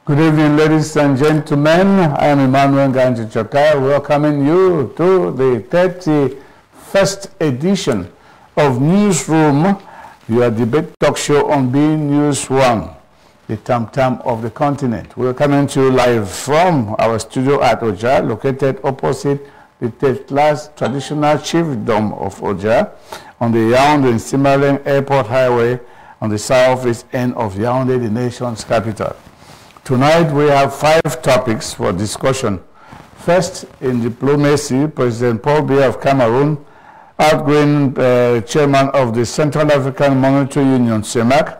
Good evening, ladies and gentlemen. I am allengagedcitizens, welcoming you to the 31st edition of Newsroom, your debate talk show on being News One, the tam-tam of the continent. We're coming to you live from our studio at Oja, located opposite the third-class traditional chiefdom of Oja, on the Yaoundé-Simaleng Airport Highway, on the southeast end of Yaoundé, the nation's capital. Tonight we have 5 topics for discussion. First, in diplomacy, President Paul Biya of Cameroon, outgoing chairman of the Central African Monetary Union, CEMAC,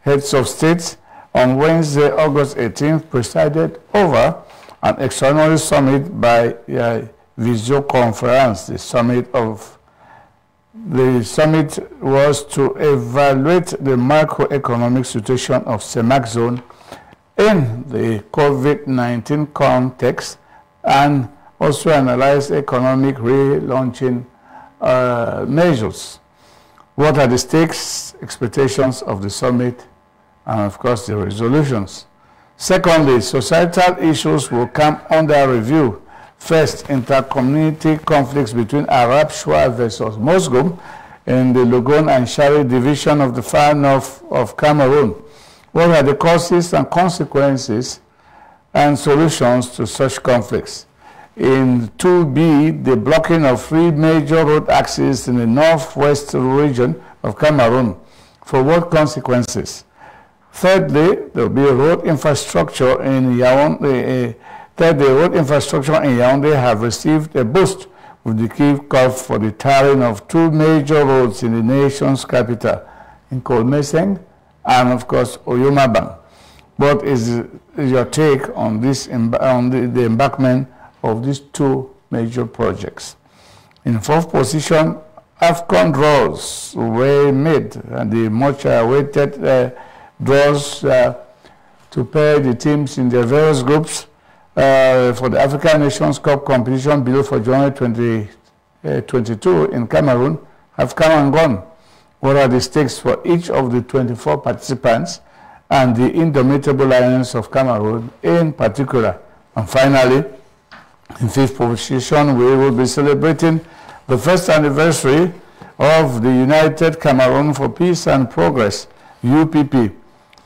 heads of states, on Wednesday, August 18th, presided over an extraordinary summit by Visio Conference. The summit was to evaluate the macroeconomic situation of CEMAC zone in the COVID-19 context and also analyze economic relaunching measures. What are the stakes, expectations of the summit, and of course the resolutions? Secondly, societal issues will come under review. First, inter-community conflicts between Arab Shua versus Muslim in the Logon and Shari division of the far north of Cameroon. What are the causes and consequences and solutions to such conflicts? In 2B, the blocking of 3 major road axes in the northwest region of Cameroon. For what consequences? Thirdly, there will be road infrastructure in Yaoundé. The road infrastructure in Yaoundé have received a boost with the kick-off for the tarring of 2 major roads in the nation's capital, in Kolmeseng and of course Oyomabang. What is your take on this the embarkment of these 2 major projects? In 4th position, AFCON draws were made, and the much awaited draws to pair the teams in their various groups for the African Nations Cup competition below for January 2022 in Cameroon have come and gone. What are the stakes for each of the 24 participants and the indomitable lions of Cameroon in particular? And finally, in 5th position, we will be celebrating the 1st anniversary of the United Cameroon for Peace and Progress, UPP,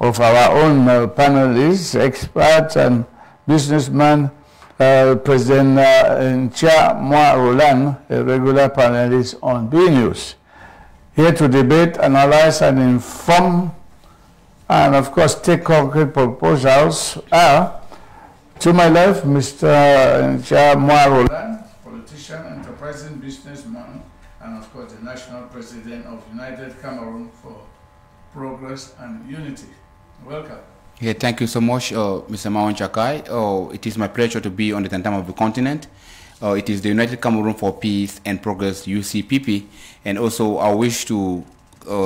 of our own panelists, experts and businessman, President Roland, a regular panelist on B News. Here to debate, analyze, and inform, and of course take concrete proposals are, to my left, Mr. Roland, politician, enterprising businessman, and of course the national president of United Cameroon for Progress and Unity. Welcome. Yeah, thank you so much, Mr. Allengagedcitizens. It is my pleasure to be on the tam-tam of the continent. It is the United Cameroon for Peace and Progress, UCPP, and also I wish to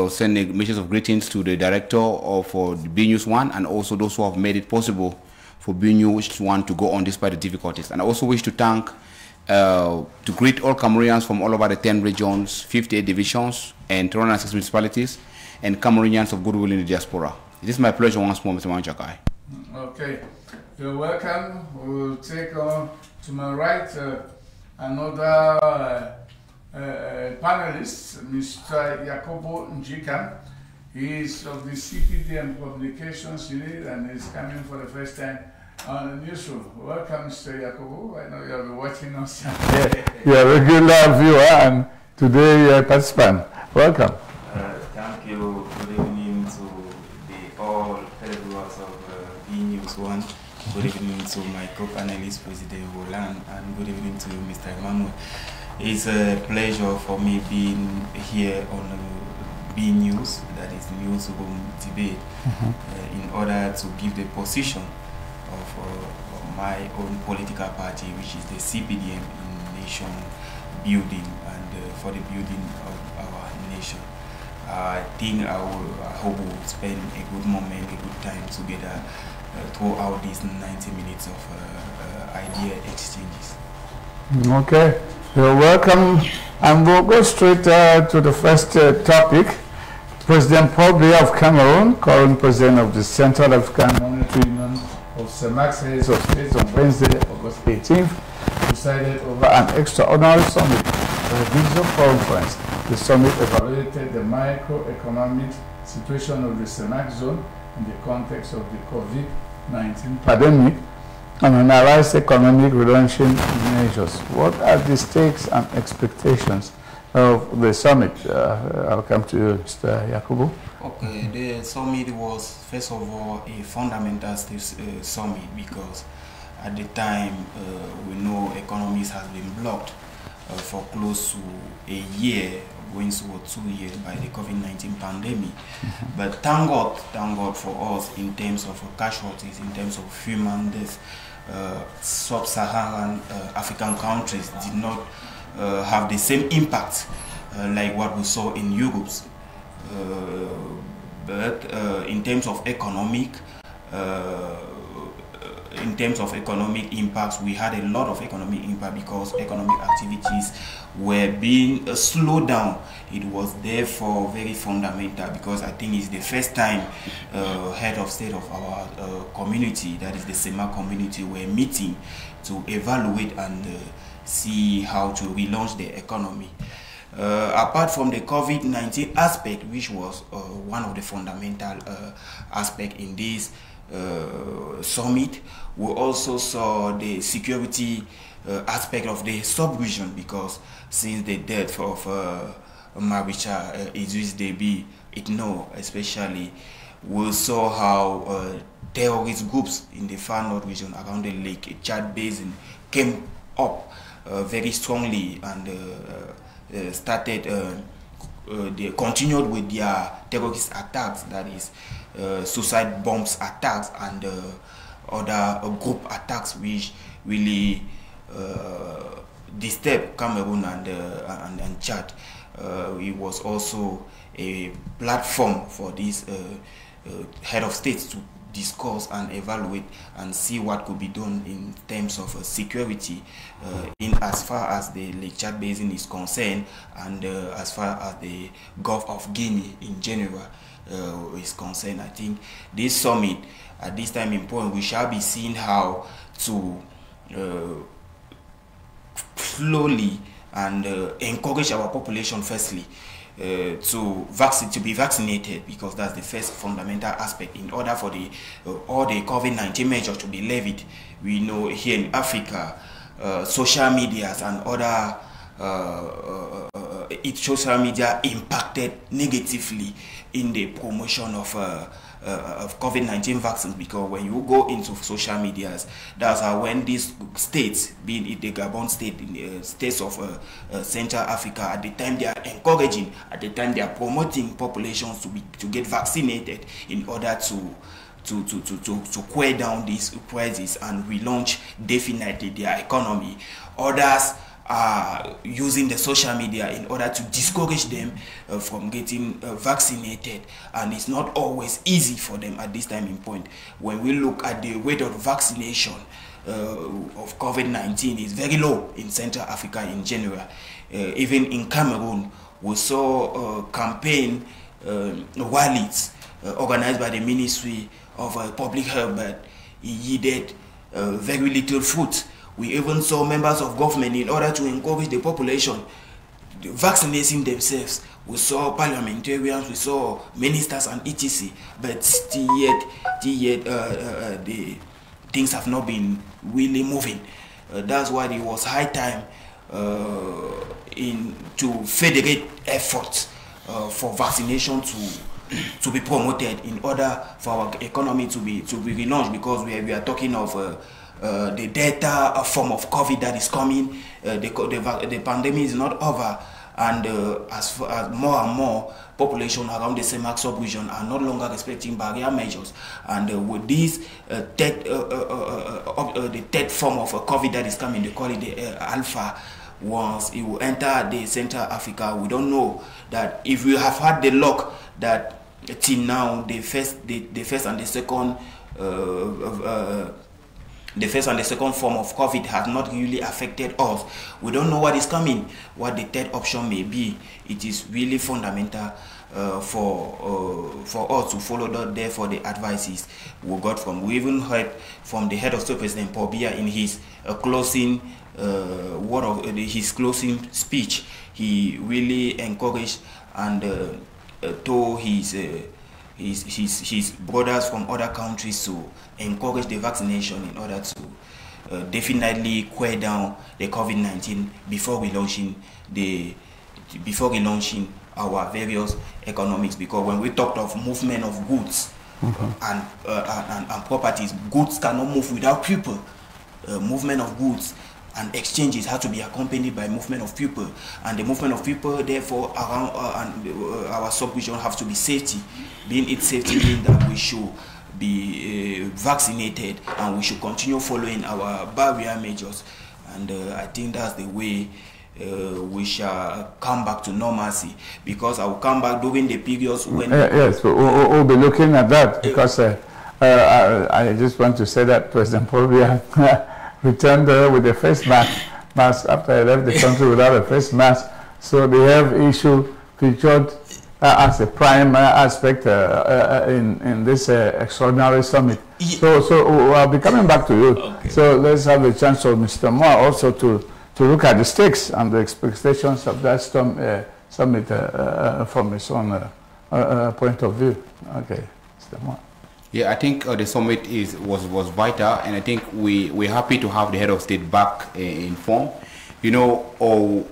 send a message of greetings to the director of the B News One and also those who have made it possible for B News One to go on despite the difficulties. And I also wish to thank, to greet all Cameroonians from all over the 10 regions, 58 divisions, and 306 municipalities, and Cameroonians of goodwill in the diaspora. It is my pleasure once more, Mr. Allengagedcitizens. Okay, you're welcome. We'll take on to my right another panelist, Mr. Yakubu Njika. He is of the CPD and Communications Unit and is coming for the first time on the newsroom. Welcome, Mr. Yakubu. I know you'll be watching us. You're a regular viewer and today you're a participant. Welcome. Thank you. Good evening to all televiewers of B News One. Good evening to my co-panelist, President Roland, and good evening to Mr. Emmanuel. It's a pleasure for me being here on B News, that is Newsroom Debate, in order to give the position of my own political party, which is the CPDM in nation building and for the building of our nation. I think I hope we will spend a good moment, a good time together throughout these 90 minutes of idea exchanges. Okay, you're welcome. And we'll go straight to the first topic. President Paul Biya of Cameroon, current president of the Central African Monetary Union, of CEMAC's heads of states on Wednesday, August 18th, decided over an extraordinary summit at a digital conference. The summit evaluated the microeconomic situation of the CEMAC zone in the context of the COVID-19 pandemic and analyzed economic relaunching measures. What are the stakes and expectations of the summit? I'll come to you, Mr. Yakubu. Okay, the summit was, first of all, a fundamental summit because at the time we know economies has been blocked for close to a year, going toward 2 years by the COVID-19 pandemic. But thank God for us in terms of casualties, in terms of human deaths. Sub-Saharan African countries did not have the same impact like what we saw in Europe. But in terms of economic impacts, we had a lot of economic impact because economic activities were being slowed down. It was therefore very fundamental because I think it's the first time head of state of our community, that is the CEMAC community, were meeting to evaluate and see how to relaunch the economy. Apart from the COVID-19 aspect, which was one of the fundamental aspects in this summit, we also saw the security aspect of the sub-region because since the death of Maricha Idris Deby Itno especially, we saw how terrorist groups in the far north region around the Lake Chad Basin came up very strongly and they continued with their terrorist attacks, that is suicide bombs attacks and other group attacks which really disturbed Cameroon and Chad. It was also a platform for these head of states to discuss and evaluate and see what could be done in terms of security in as far as the Lake Chad Basin is concerned and as far as the Gulf of Guinea in general is concerned. I think this summit at this time in point, we shall be seeing how to slowly and encourage our population firstly to be vaccinated, because that's the first fundamental aspect in order for the all the COVID-19 measures to be levied. We know here in Africa, social medias and other social media impacted negatively in the promotion of COVID-19 vaccines, because when you go into social medias, that's how when these states, being it the Gabon state, in the states of Central Africa, at the time they are encouraging, at the time they are promoting populations to get vaccinated in order to quell down these crises and relaunch definitely their economy. Others are using the social media in order to discourage them from getting vaccinated, and it's not always easy for them at this time in point. When we look at the rate of vaccination of COVID-19, is very low in Central Africa in general. Even in Cameroon, we saw campaign rallies organized by the Ministry of Public Health, but it yielded very little fruit. We even saw members of government, in order to encourage the population, vaccinating themselves. We saw parliamentarians, we saw ministers and etc. But still yet the things have not been really moving. That's why it was high time to federate efforts for vaccination to be promoted in order for our economy to be relaunched, because we are talking of the Delta form of COVID that is coming. The pandemic is not over, and as more and more population around the CEMAC sub-region are no longer respecting barrier measures, and with this the third form of COVID that is coming, they call it the Alpha. Once it will enter the Central Africa, we don't know that if we have had the luck that till now the first and the second the first and the second form of COVID has not really affected us. We don't know what is coming, what the third option may be. It is really fundamental for us to follow that. Therefore, the advices we got from, we even heard from the head of state, President Biya, in his closing word of his closing speech. He really encouraged and told his brothers from other countries to encourage the vaccination in order to definitely quell down the COVID-19 before relaunching our various economics. Because when we talked of movement of goods and properties, goods cannot move without people. Movement of goods and exchanges have to be accompanied by movement of people, and the movement of people, therefore, around our sub-region have to be safety. Being it safety means that we should be vaccinated, and we should continue following our barrier measures. And I think that's the way we shall come back to normalcy, because I will come back during the periods when... yes, we'll be looking at that, because I just want to say that President Biya returned with the face mask after I left the country without a face mask. So they have issue featured as a prime aspect in this extraordinary summit. So I'll be coming back to you. Okay. So let's have a chance for Mr. Moore also to look at the stakes and the expectations of that summit from his own point of view. Okay, Mr. Moore. Yeah, I think the summit was vital, and I think we're happy to have the head of state back in form. You know,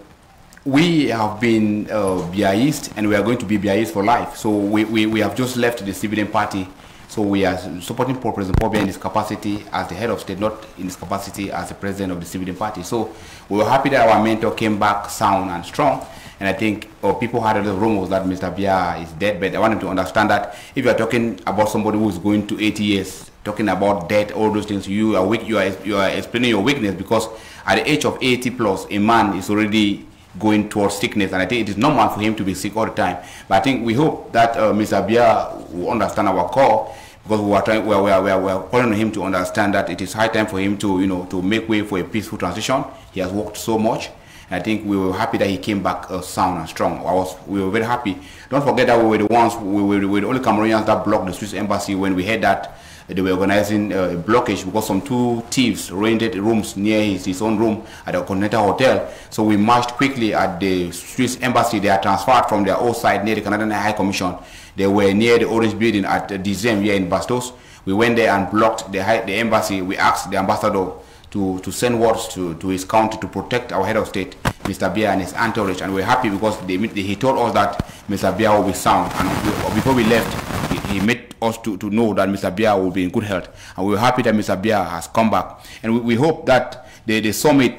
we have been Biyaist, and we are going to be Biyaist for life. So we have just left the civilian party. So we are supporting President Biya in his capacity as the head of state, not in his capacity as the president of the civilian party. So we were happy that our mentor came back sound and strong. And I think people had a lot of rumors that Mr. Biya is dead, but I want them to understand that if you are talking about somebody who is going to 80 years, talking about death, all those things, you are weak. You are explaining your weakness, because at the age of 80 plus, a man is already going towards sickness, and I think it is normal for him to be sick all the time. But I think we hope that Mr. Biya will understand our call, because we are calling on him to understand that it is high time for him to to make way for a peaceful transition. He has worked so much. I think we were happy that he came back sound and strong. We were very happy. Don't forget that we were the ones, we were the only Cameroonians that blocked the Swiss embassy when we heard that they were organizing a blockage, because some two thieves rented rooms near his own room at the Continental Hotel. So we marched quickly at the Swiss embassy. They are transferred from their old side near the Canadian High Commission. They were near the Orange Building at Dizem here in Bastos. We went there and blocked the embassy. We asked the ambassador to send words to his country to protect our head of state, Mr. Biya, and his entourage. And we're happy because he told us that Mr. Biya will be sound. And before we left, he made us to know that Mr. Biya will be in good health. And we're happy that Mr. Biya has come back. And we hope that the summit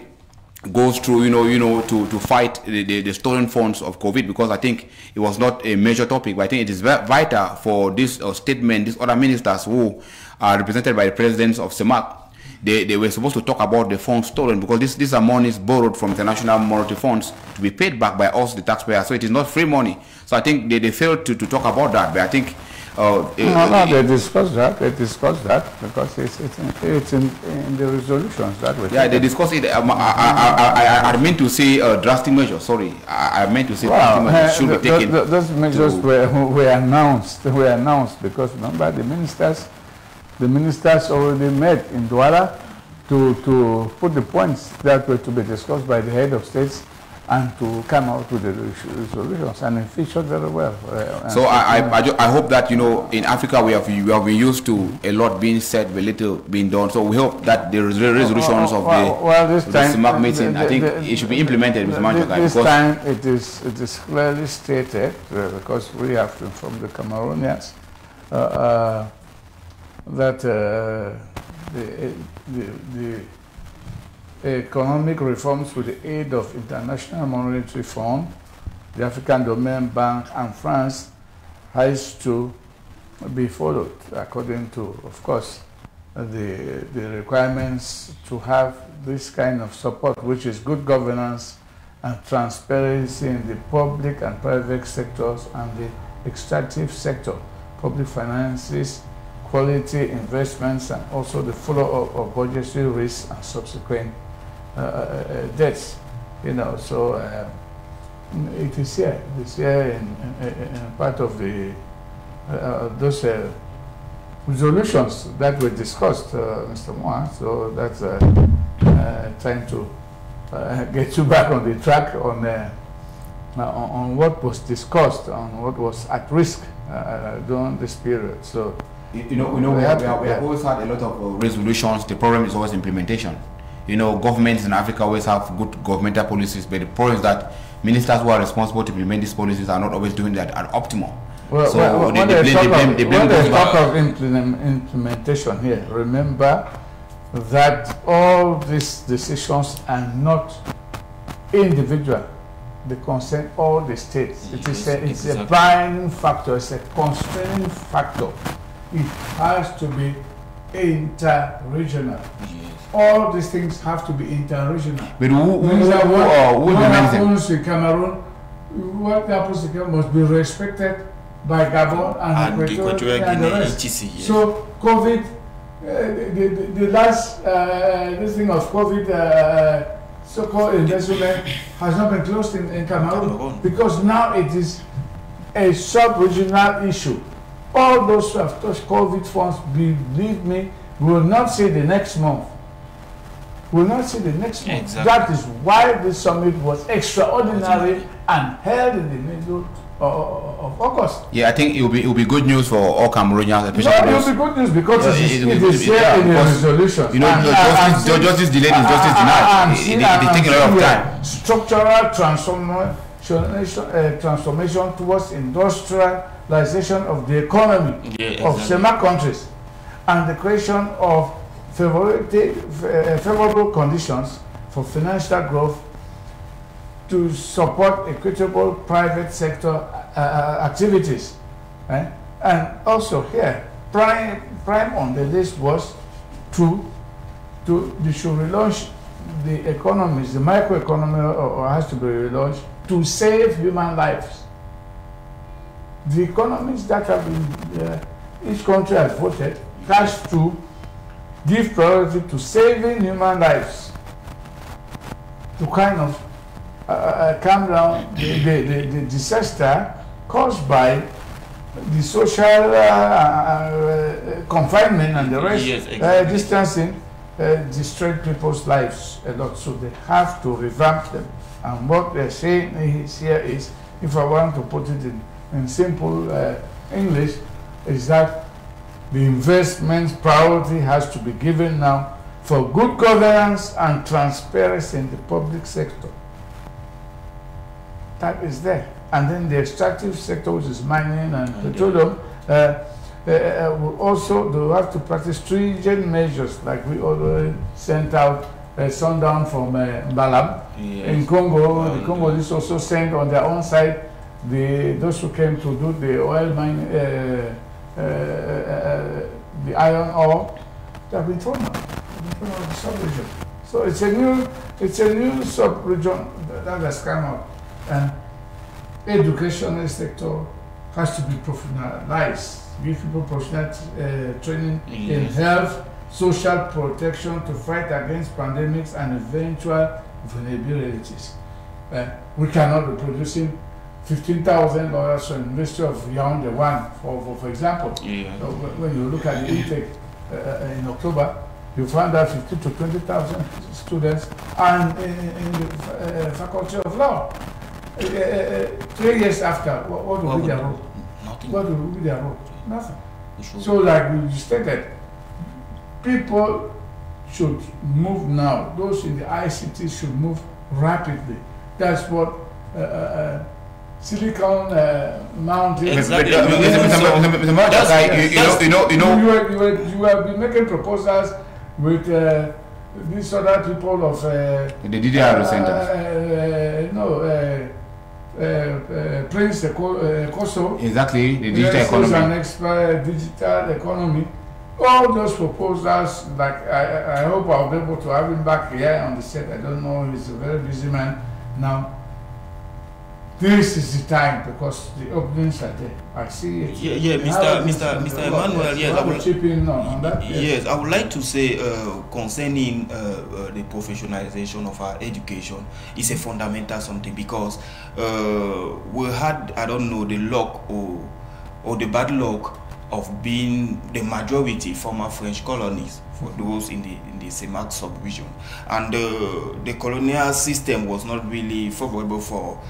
goes through, to fight the stolen funds of COVID, because I think it was not a major topic, but I think it is vital for this statement, these other ministers who are represented by the presidents of CEMAC. They were supposed to talk about the funds stolen, because these are monies borrowed from international monetary funds to be paid back by us, the taxpayers. So it is not free money. So I think they failed to talk about that. But I think they discussed that. They discussed that because it's in the resolutions that way. Yeah, they discussed it. I meant to say drastic measures. Sorry, I meant to say drastic measures should be taken. Those measures were announced. Were announced because remember the ministers already met in Douala to put the points that were to be discussed by the head of states and to come out with the resolutions, and it featured very well. So I hope that in Africa we have been used to a lot being said, very little being done. So we hope that the resolutions of the CEMAC meeting, I think it should be implemented, Mr. Manchakai. This time it is clearly stated because we have to inform the Cameroonians that the economic reforms with the aid of International Monetary Fund, the African Development Bank, and France has to be followed according to, of course, the requirements to have this kind of support, which is good governance and transparency in the public and private sectors and the extractive sector, public finances, quality investments and also the follow-up of budgetary risks and subsequent debts. You know, so it is here. It is here in part of the those resolutions that were discussed, Mr. Moa. So that's trying to get you back on the track on what was discussed, on what was at risk during this period. So we have always had a lot of resolutions. The problem is always implementation. You know, governments in Africa always have good governmental policies, but the problem is that ministers who are responsible to implement these policies are not always doing that at optimal. Well, so when they talk of implementation here, remember that all these decisions are not individual. They concern all the states. Yes, it's a binding factor, it's a constraining factor. It has to be inter-regional. Yes. All these things have to be inter-regional. But what happens in Cameroon, what happens in Cameroon must be respected by Gabon and Equatorial and the rest. Yes. So COVID, the last this thing of COVID, so-called investment has not been closed in Cameroon because now it is a sub-regional issue. All those who have touched COVID funds, believe me, will not see the next month. Will not see the next month. Exactly. That is why this summit was extraordinary and held in the middle of August. Yeah, I think it will be good news for all Cameroonians. It will be good news because it is here in the resolutions. You know, justice delayed is justice denied. It takes a lot of time. Structural transformation towards industrialization of the economy of CEMAC countries and the creation of favorable conditions for financial growth to support equitable private sector activities. And also here, prime on the list was they should relaunch the economies, the microeconomy has to be relaunched to save human lives. The economies that have been, each country has voted, has to give priority to saving human lives, to kind of calm down the disaster caused by the social confinement and the rest, distancing, destroyed people's lives a lot. So they have to revamp them. And what they're saying here is, if I want to put it in simple English, is that the investment priority has to be given now for good governance and transparency in the public sector. That is there. And then the extractive sector, which is mining and petroleum, will also they have to practice stringent measures, like we already sent out sundown from Balam in Congo. The Congolese also sent on their own side those who came to do the oil mine, the iron ore. They have been thrown out. The sub-region. So it's a new sub-region that has come out. And educational sector has to be professionalized. Give people professional training in health, social protection to fight against pandemics and eventual vulnerabilities. We cannot be producing $15,000 from the University of Yaoundé for example. So when you look at the intake in October, you find that 15 to 20,000 students are in the Faculty of Law. 3 years after, what will be their role? Nothing. What will be their role? Nothing. So like we stated, people should move now. Those in the ICT should move rapidly. That's what Silicon Mountain. Exactly. You have been making proposals with these other people of the DDR centers. Prince Koso. Exactly, the digital economy. An expert digital economy. All those proposals, like I hope I'll be able to have him back here on the set. I don't know, he's a very busy man now. this is the time because the openings are there. I see it. Yeah, Mr. Emmanuel. Yes, I will chip in on that. Yes, I would like to say concerning the professionalization of our education is a fundamental something, because we had, I don't know, the luck or the bad luck of being the majority former French colonies for those in the CEMAC sub-region, and the colonial system was not really favorable for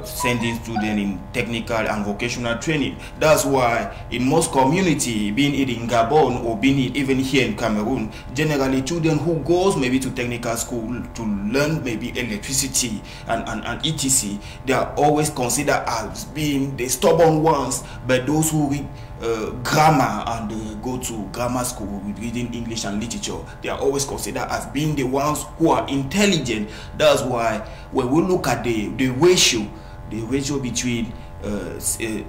sending students in technical and vocational training. That's why in most community, being it in Gabon or being it even here in Cameroon, generally children who goes maybe to technical school to learn maybe electricity and etc., they are always considered as being the stubborn ones. But those who read grammar and go to grammar school with reading English and literature, they are always considered as being the ones who are intelligent. That's why when we look at the ratio between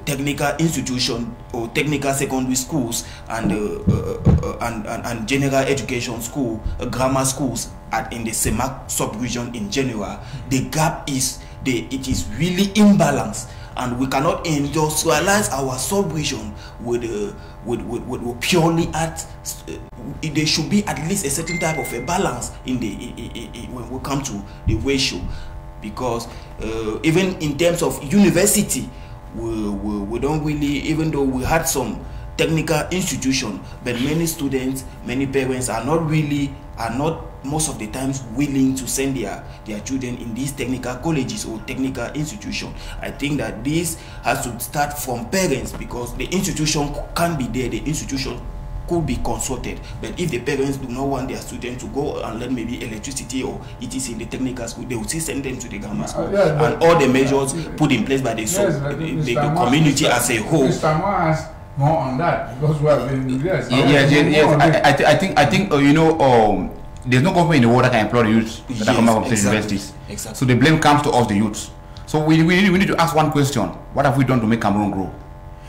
technical institution or technical secondary schools and general education school, grammar schools in the CEMAC sub-region in general, the gap is it is really imbalanced. And we cannot industrialize our sub-region with purely at. There should be at least a certain type of a balance in the when we come to the ratio, because even in terms of university, we don't really, even though we had some technical institution, but many students, many parents are not most of the times willing to send their children in these technical colleges or technical institutions. I think that this has to start from parents, because the institution can be there, the institution could be consulted, but if the parents do not want their students to go and learn maybe electricity or etc. in the technical school, they will still send them to the grammar school, and all the measures put in place by the community as a whole. More on that, because we have been yes. I think there's no government in the world that can employ the youths that are coming from state universities. Exactly. So the blame comes to us, the youths. So we need to ask one question: what have we done to make Cameroon grow?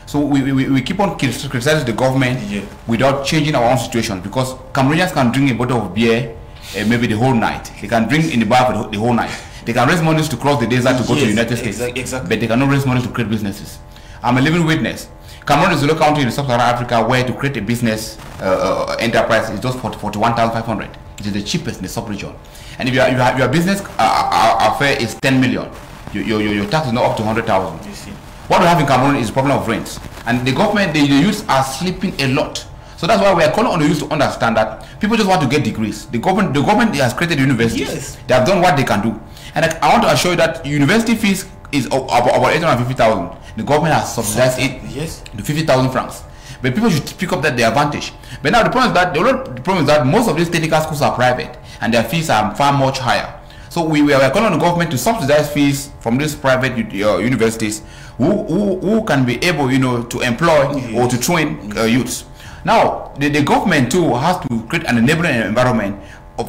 So we keep on criticizing the government without changing our own situation, because Cameroonians can drink a bottle of beer maybe the whole night. They can drink in the bar for the whole night. They can raise money to cross the desert to go to the United States, but they cannot raise money to create businesses. I'm a living witness. Cameroon is the local country in Sub-Saharan Africa where to create a business enterprise is just 41,500. It is the cheapest in the sub-region. And if your business affair is 10 million, your tax is not up to 100,000. What we have in Cameroon is the problem of rents. And the government, the youths are sleeping a lot. So that's why we are calling on the youth to understand that people just want to get degrees. The government has created universities. Yes. They have done what they can do. And I want to assure you that university fees is about 850,000. The government has subsidized it to 50,000 francs. But people should pick up the advantage. But now the problem is that most of these technical schools are private and their fees are far much higher. So we are calling on the government to subsidize fees from these private universities who can be able, to employ or to train youths. Now the government too has to create an enabling environment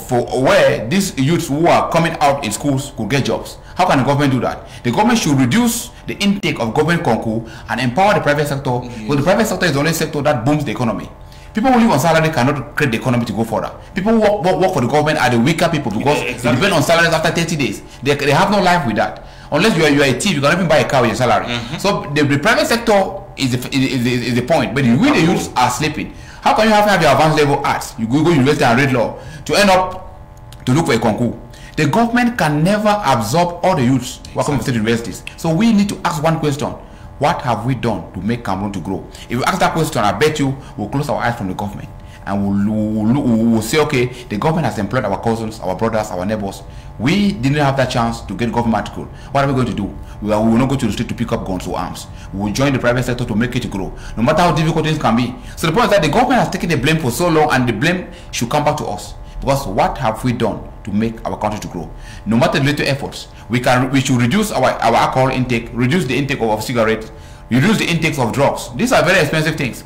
for where these youths who are coming out in schools could get jobs. How can the government do that? The government should reduce the intake of government concours and empower the private sector, because the private sector is the only sector that booms the economy. People who live on salary cannot create the economy to go further. People who work for the government are the weaker people, because they depend on salaries after 30 days. They have no life with that. Unless you are a thief, you cannot even buy a car with your salary. So the private sector is the point, but we the youths are sleeping. How can you have your advanced level arts, you go university and read law, to end up to look for a concours? The government can never absorb all the youths who are coming from state universities. So we need to ask one question: what have we done to make Cameroon to grow? If we ask that question, I bet you we'll close our eyes from the government and we'll say, okay, the government has employed our cousins, our brothers, our neighbors. We didn't have that chance to get government to grow. What are we going to do? We will not go to the street to pick up guns or arms. We will join the private sector to make it grow, no matter how difficult things can be. So the point is that the government has taken the blame for so long, and the blame should come back to us. Because what have we done to make our country to grow? No matter the little efforts, we should reduce our alcohol intake, reduce the intake of cigarettes, reduce the intake of drugs. These are very expensive things.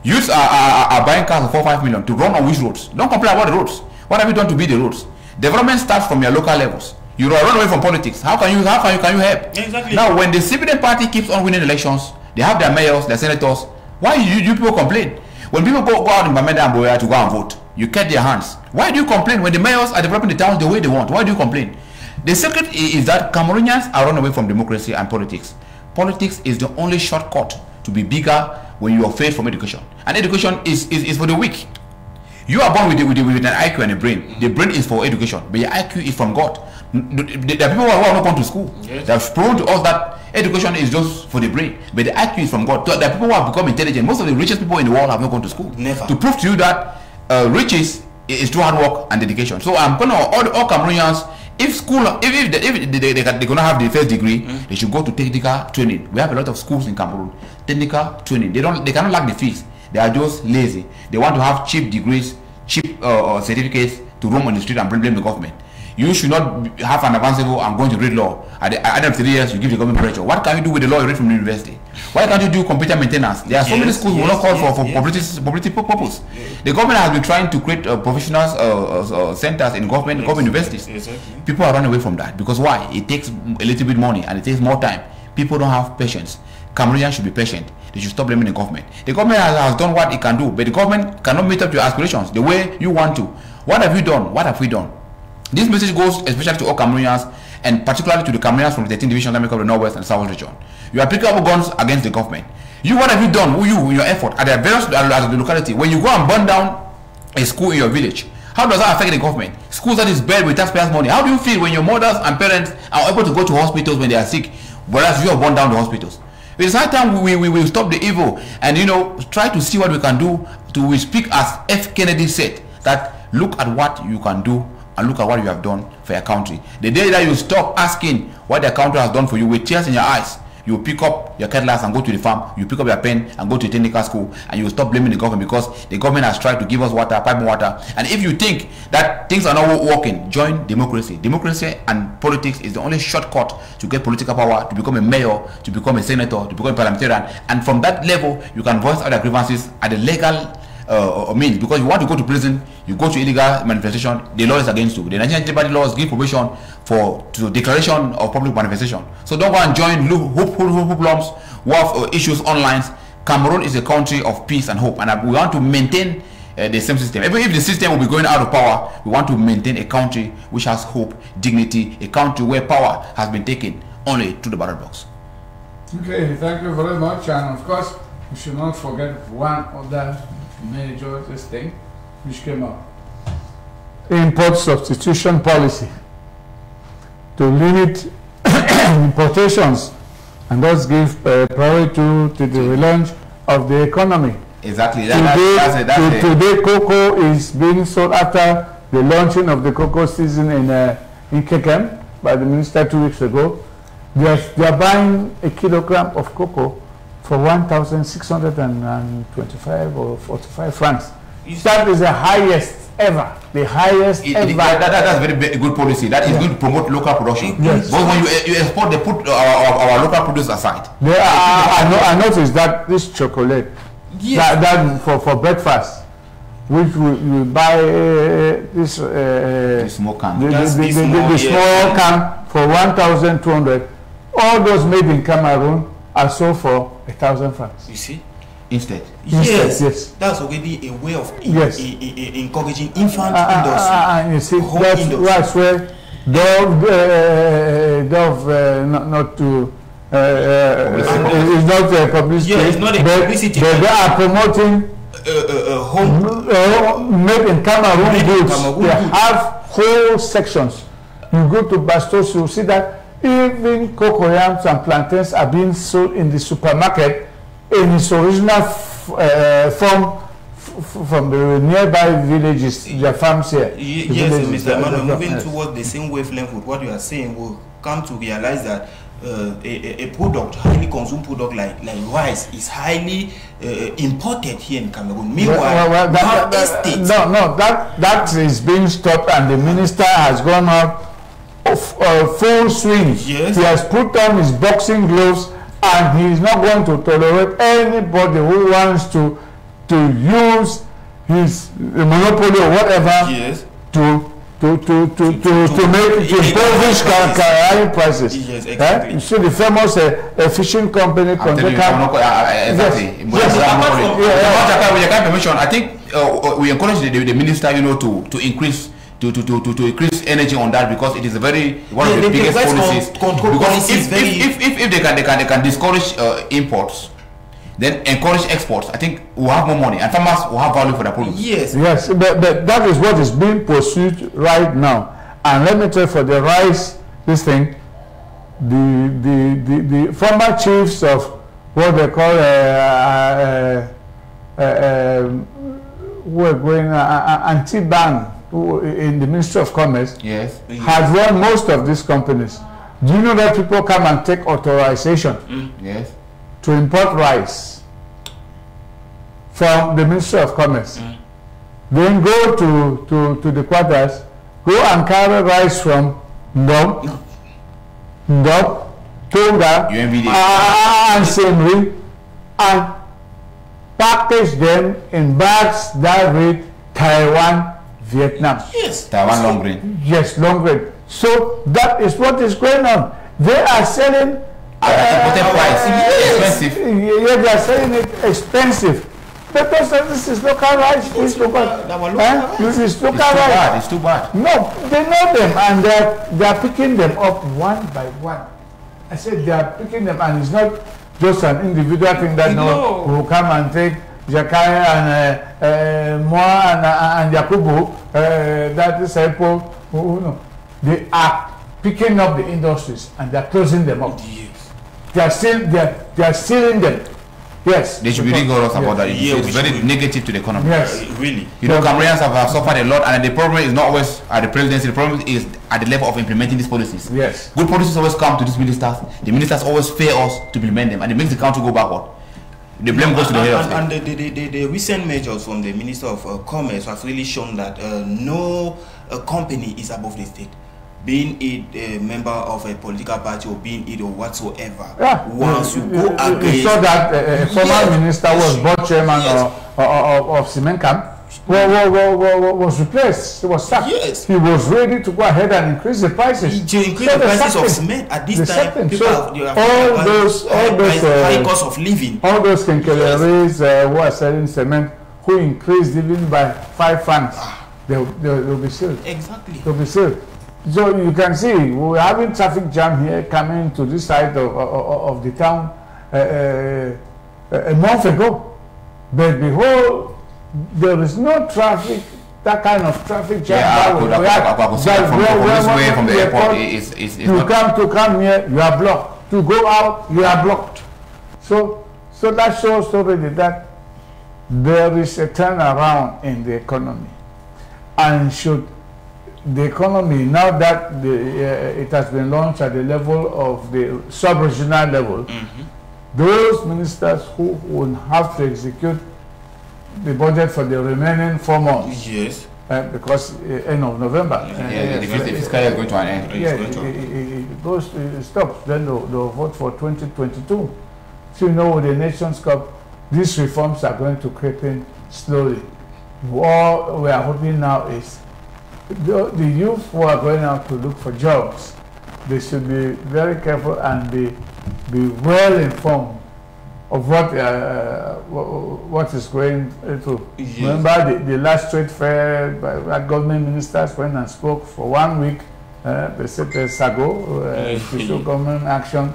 Youths are buying cars for 4-5 million to run on which roads? Don't complain about the roads. What have you done to build the roads? Development starts from your local levels. You run away from politics. How can you help? Exactly. Now, when the CPD party keeps on winning elections, they have their mayors, their senators. Why you people complain? When people go out in Bamenda and Boya to go and vote, you cut their hands. Why do you complain when the mayors are developing the towns the way they want? Why do you complain? The secret is that Cameroonians are run away from democracy and politics. Politics is the only shortcut to be bigger when you are failed from education. And education is for the weak. You are born with an IQ and a brain. The brain is for education, but your IQ is from God. The people who are not going to school, they have proven to us that education is just for the brain, but the IQ is from God. So the people who have become intelligent, most of the richest people in the world have not gone to school. Never. To prove to you that riches is through hard work and dedication. So I'm going to all Cameroonians, if they cannot have the first degree, they should go to technical training. We have a lot of schools in Cameroon. Technical training. They cannot lack the fees. They are just lazy. They want to have cheap degrees, cheap certificates to roam on the street and blame the government. You should not have an advanced level and going to read law. At the end of 3 years, you give the government pressure. What can you do with the law you read from the university? Why can't you do computer maintenance? There are so many schools who will not call for publicity purpose. The government has been trying to create professional centers in government universities. Exactly. People are running away from that because why? It takes a little bit money and it takes more time. People don't have patience. Cameroonians should be patient. They should stop blaming the government. The government has done what it can do, but the government cannot meet up to your aspirations the way you want to. What have you done? What have we done? This message goes especially to all Cameroonians and particularly to the Cameroonians from the 13th Division of the Northwest and South region. You are picking up guns against the government. What have you done? In your effort at the various locality, when you go and burn down a school in your village, how does that affect the government? Schools that is built with taxpayers' money. How do you feel when your mothers and parents are able to go to hospitals when they are sick, whereas you have burned down the hospitals? It's high time we will stop the evil and try to see what we can do. We speak as F. Kennedy said, that look at what you can do and look at what you have done for your country. The day that you stop asking what your country has done for you with tears in your eyes, you pick up your cutlass and go to the farm, you pick up your pen and go to technical school, and you stop blaming the government because the government has tried to give us water, pipe water. And if you think that things are not working, join democracy. Democracy and politics is the only shortcut to get political power, to become a mayor, to become a senator, to become a parliamentarian. And from that level, you can voice out your grievances at the legal means, because you want to go to prison, you go to illegal manifestation, the law is against you. The Nigerian Liberty laws give permission to declaration of public manifestation. So don't go and join hoodlums who have issues online. Cameroon is a country of peace and hope, and we want to maintain the same system. Even if the system will be going out of power, we want to maintain a country which has hope, dignity, a country where power has been taken only through the ballot box. Okay, thank you very much. And of course, we should not forget one other major thing which came up: import substitution policy, to limit importations and thus give priority to the relaunch of the economy. Exactly. Today, cocoa is being sold after the launching of the cocoa season in Kekem by the minister 2 weeks ago. They are buying a kilogram of cocoa for 1,625 or 45 francs. That is the highest ever. The highest ever. That's very good policy. That is going to promote local production. Yes. But when you export, they put our local produce aside. I noticed that this chocolate, that for breakfast, which we buy this small can, the small can for 1,200. All those made in Cameroon are sold for 1,000 francs. You see? Instead. Yes. That's already a way of encouraging infant industry. You see, that's where not to it's not a publicity. Yeah, it's not a publicity. But they are promoting home made in Cameroon goods. They have whole sections. You go to Bastos, you see that even cocoyams and plantains are being sold in the supermarket in its original form from the nearby villages, their farms here. Yes, Mr. Emmanuel, moving towards the same wavelength with what you are saying, we'll come to realize that a product, highly consumed product like rice is highly imported here in Cameroon. Meanwhile, that is being stopped, and the minister has gone out full swing. Yes. He has put on his boxing gloves, and he is not going to tolerate anybody who wants to use his monopoly or whatever to impoverish high prices. Yes, exactly. You see the famous fishing company. Exactly. With your kind permission, I think we encourage the minister, to increase to increase energy on that, because it is a one of the biggest policies. Because if they can discourage imports, then encourage exports, I think we'll have more money and farmers will have value for their produce. Yes, but that is what is being pursued right now. And let me tell you, for the rice, this thing, the former chiefs of what they call we're going anti-ban in the Ministry of Commerce, yes, has run most of these companies. Do you know that people come and take authorization yes, to import rice from the Ministry of Commerce? Then go to the quarters, go and carry rice from Ndop, Tonga, and Senri, and package them in bags that read Taiwan, Vietnam. Yes, Taiwan long grain. Yes, long grain. So that is what is going on. They are selling expensive. Yeah, they are selling it expensive. Because this is local rice. This is local. This is local rice. It's too bad. No, they know them, and they are picking them up one by one. I said they are picking them, and it's not just an individual thing that will come and take Jakai and Moa and Yakubu, that disciple. No. They are picking up the industries and they are closing them up. Yes. They are stealing them. Yes. They should be rigorous about that. It's very negative to the economy. Yes. Really. You know, Cameroonians have suffered a lot, and the problem is not always at the presidency. The problem is at the level of implementing these policies. Yes. Good policies always come to these ministers. The ministers always fail us to implement them, and it makes the country go backward. The blame goes to the head of state. And the recent measures from the Minister of Commerce has really shown that no company is above the state. Being it a member of a political party or being it or whatsoever, once you go against... You saw that a former minister was board chairman of Simencam, was replaced, he was sacked. Yes. He was ready to go ahead and increase the prices. To increase the prices of cement at this time, people have all those high cost of living. All those Kenkeleris who are selling cement, who increased even by 5 francs, they'll be sold. Exactly. They'll be sold. So you can see we're having traffic jam here coming to this side of the town a month ago, but behold, there is no traffic, that kind of traffic jam. From the airport to come here, you are blocked. To go out, you are blocked. So that shows already that there is a turnaround in the economy, and should the economy, now that it has been launched at the level of the sub-regional level, those ministers who will have to execute the budget for the remaining 4 months, yes, because end of November, the fiscal year is going to an end. It stops. Then they'll vote for 2022. So you know, with the Nations Cup, these reforms are going to creep in slowly. What we are hoping now is the youth who are going out to look for jobs, they should be very careful and be well informed of what is going through. Yes. Remember the last trade fair, government ministers went and spoke for 1 week. They said there's SAGO, to show government action.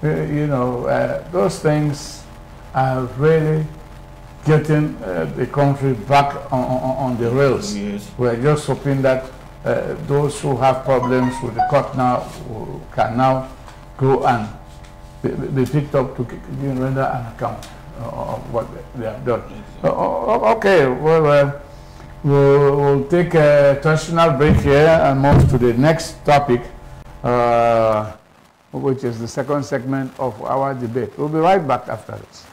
You know, those things are really getting the country back on the rails. Yes. We're just hoping that those who have problems with the court now can now go and be picked up to render an account of what they have done. Okay, well, we'll take a transitional break here and move to the next topic, which is the second segment of our debate. We'll be right back after this.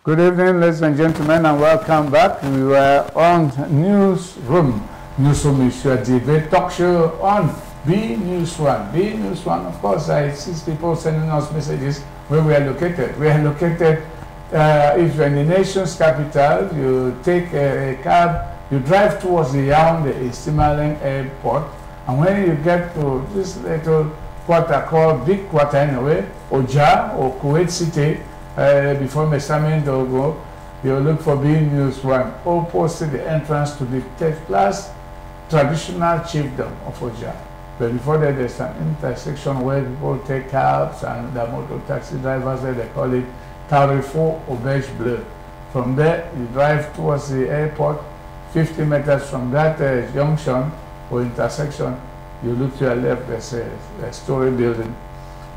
Good evening, ladies and gentlemen, and welcome back. We were on Newsroom is your debate talk show on B News One. B News One, of course, I see people sending us messages where we are located. We are located if you're in the nation's capital, you take a cab, you drive towards the Yaoundé Isimaleng Airport, and when you get to this little quarter called Big Quarter anyway, Oja or Kuwait City, before Mesamin Dogo, you look for being News 1, opposite the entrance to the third-class traditional chiefdom of Oja. But before that, there's an intersection where people take cabs and the motor taxi drivers, they call it Carrefour or Beige Bleu. From there, you drive towards the airport. 50 meters from that junction or intersection, you look to your left, there's a story building.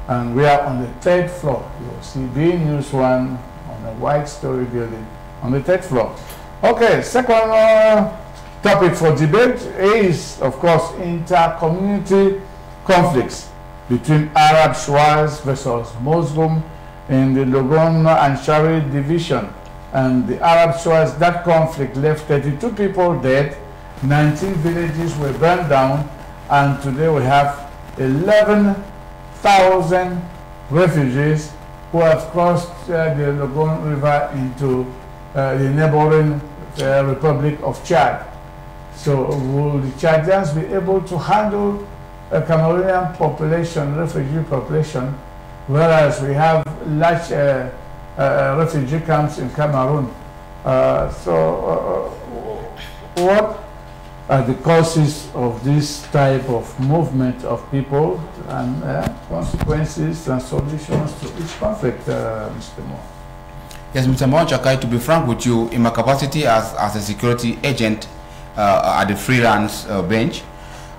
And we are on the 3rd floor. You'll see B News 1 on a white story building on the 3rd floor. Okay, second topic for debate is, of course, inter-community conflicts between Arab Shuas versus Muslim in the Logon and Shari division. And the Arab Shuas, that conflict left 32 people dead, 19 villages were burned down, and today we have 11,000 refugees who have crossed the Logon River into the neighboring Republic of Chad. So will the Chadians be able to handle a Cameroonian population, refugee population, whereas we have large refugee camps in Cameroon? What are the causes of this type of movement of people and consequences and solutions to each conflict, Mr. Moore? Yes, Mr. Chakai, to be frank with you, in my capacity as a security agent at the freelance bench,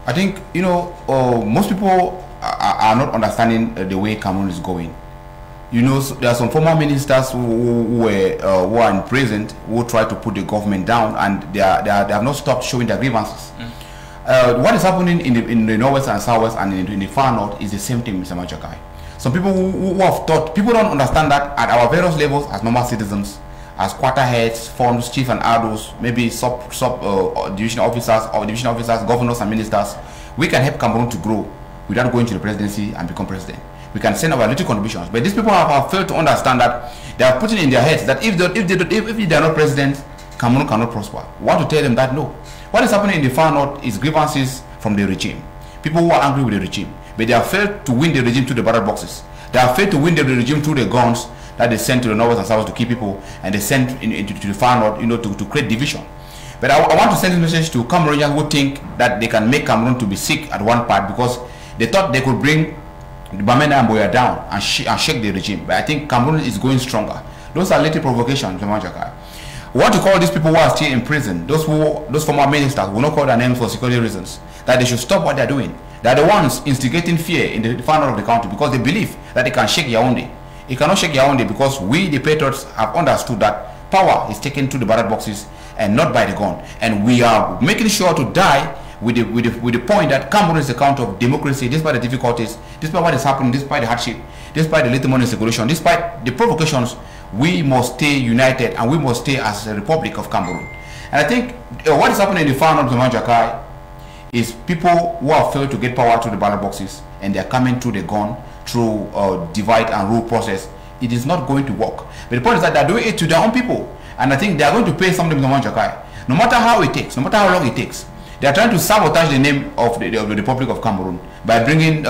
I think, you know, most people are not understanding the way Cameroon is going. You know, there are some former ministers who are in prison who try to put the government down, and they have not stopped showing their grievances. What is happening in the northwest and southwest and in the far north is the same thing, Mr. Chakai. Some people who have thought, people don't understand that at our various levels as normal citizens, as quarter heads, forms, chiefs and adults, maybe division officers or division officers, governors and ministers, we can help Cameroon to grow without going to the presidency and become president. We can send our little contributions, but these people have failed to understand that they are putting in their heads that if they are not president, Cameroon cannot prosper. We want to tell them that no. What is happening in the far north is grievances from the regime. People who are angry with the regime, but they have failed to win the regime through the ballot boxes. They have failed to win the regime through the guns that they send to the north and south to kill people, and they send to the far north, you know, to create division. But I want to send a message to Cameroonians who think that they can make Cameroon to be sick at one part because they thought they could bring Bamenda and Boya down and shake the regime. But I think Cameroon is going stronger. Those are little provocations, Mr. Chakai. We want to call these people who are still in prison, those former ministers, we will not call their names for security reasons, that they should stop what they are doing. They are the ones instigating fear in the far north of the country because they believe that they can shake Yaoundé. It cannot shake Yaoundé because we, the patriots, have understood that power is taken to the ballot boxes and not by the gun. And we are making sure to die with the point that Cameroon is the country of democracy, despite the difficulties, despite what is happening, despite the hardship, despite the little money circulation, despite the provocations. We must stay united and we must stay as a Republic of Cameroon. And I think what is happening in the far north of Manjakai is people who have failed to get power through the ballot boxes and they are coming through the gun, through divide and rule process. It is not going to work. But the point is that they are doing it to their own people, and I think they are going to pay something to Manjakai. No matter how it takes, no matter how long it takes, they are trying to sabotage the name of the Republic of Cameroon by bringing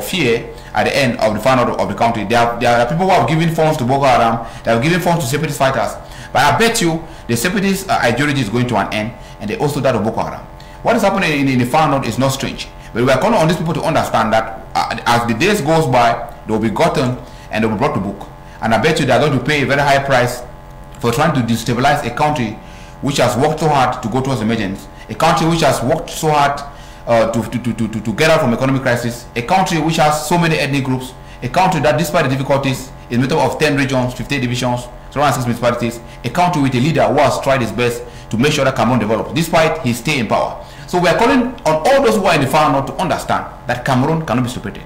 fear at the end of the far north of the country. There are people who have given funds to Boko Haram, they have given funds to separatist fighters. But I bet you the separatist ideology is going to an end, and they also that of Boko Haram. What is happening in the far north is not strange. But we are calling on these people to understand that as the days goes by, they will be gotten and they will be brought to book. And I bet you they are going to pay a very high price for trying to destabilize a country which has worked so hard to go towards emergence, a country which has worked so hard to get out from economic crisis, a country which has so many ethnic groups, a country that despite the difficulties is made up of 10 regions, 15 divisions, 6 municipalities, a country with a leader who has tried his best to make sure that Cameroon develops despite his stay in power. So we are calling on all those who are in the far north to understand that Cameroon cannot be stupid.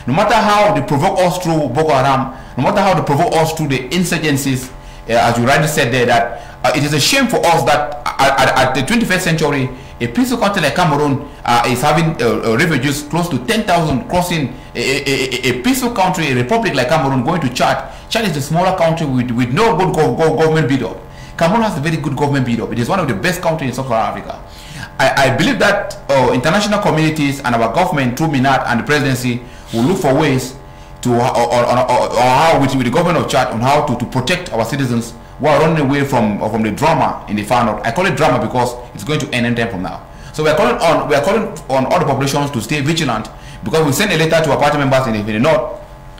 No matter how they provoke us through Boko Haram, no matter how they provoke us through the insurgencies, as you rightly said there, that it is a shame for us that at the 21st century, a peaceful country like Cameroon is having refugees close to 10,000 crossing a peaceful country, a republic like Cameroon, going to Chad, Chad is a smaller country with no good government build-up. Cameroon has a very good government build-up. It is one of the best countries in Sub-Saharan Africa. I believe that international communities and our government through MINAT and the presidency will look for ways to how with the government of Chad on how to protect our citizens who are running away from the drama in the far north. I call it drama because it's going to end any time from now. So we are calling on all the populations to stay vigilant, because we sent a letter to our party members in the north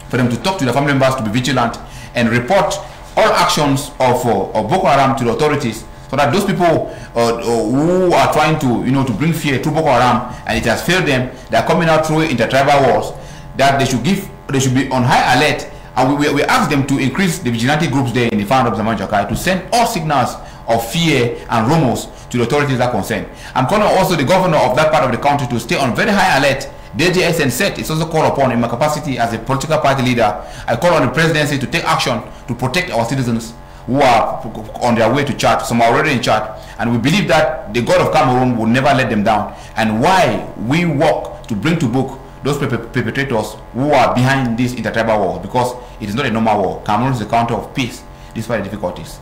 for them to talk to their family members to be vigilant and report all actions of Boko Haram to the authorities, so that those people who are trying to bring fear through Boko Haram and it has failed them, they are coming out through intertribal wars, that they should be on high alert. And we ask them to increase the vigilante groups there in the far north of Zamanjakai to send all signals of fear and rumors to the authorities that are concerned. I'm calling also the governor of that part of the country to stay on very high alert. The DJS and SET is also called upon in my capacity as a political party leader. I call on the presidency to take action to protect our citizens who are on their way to Chad. Some are already in Chad, and we believe that the God of Cameroon will never let them down. And why we work to bring to book those perpetrators who are behind these intertribal wars, because it is not a normal war. Cameroon is a country of peace despite the difficulties.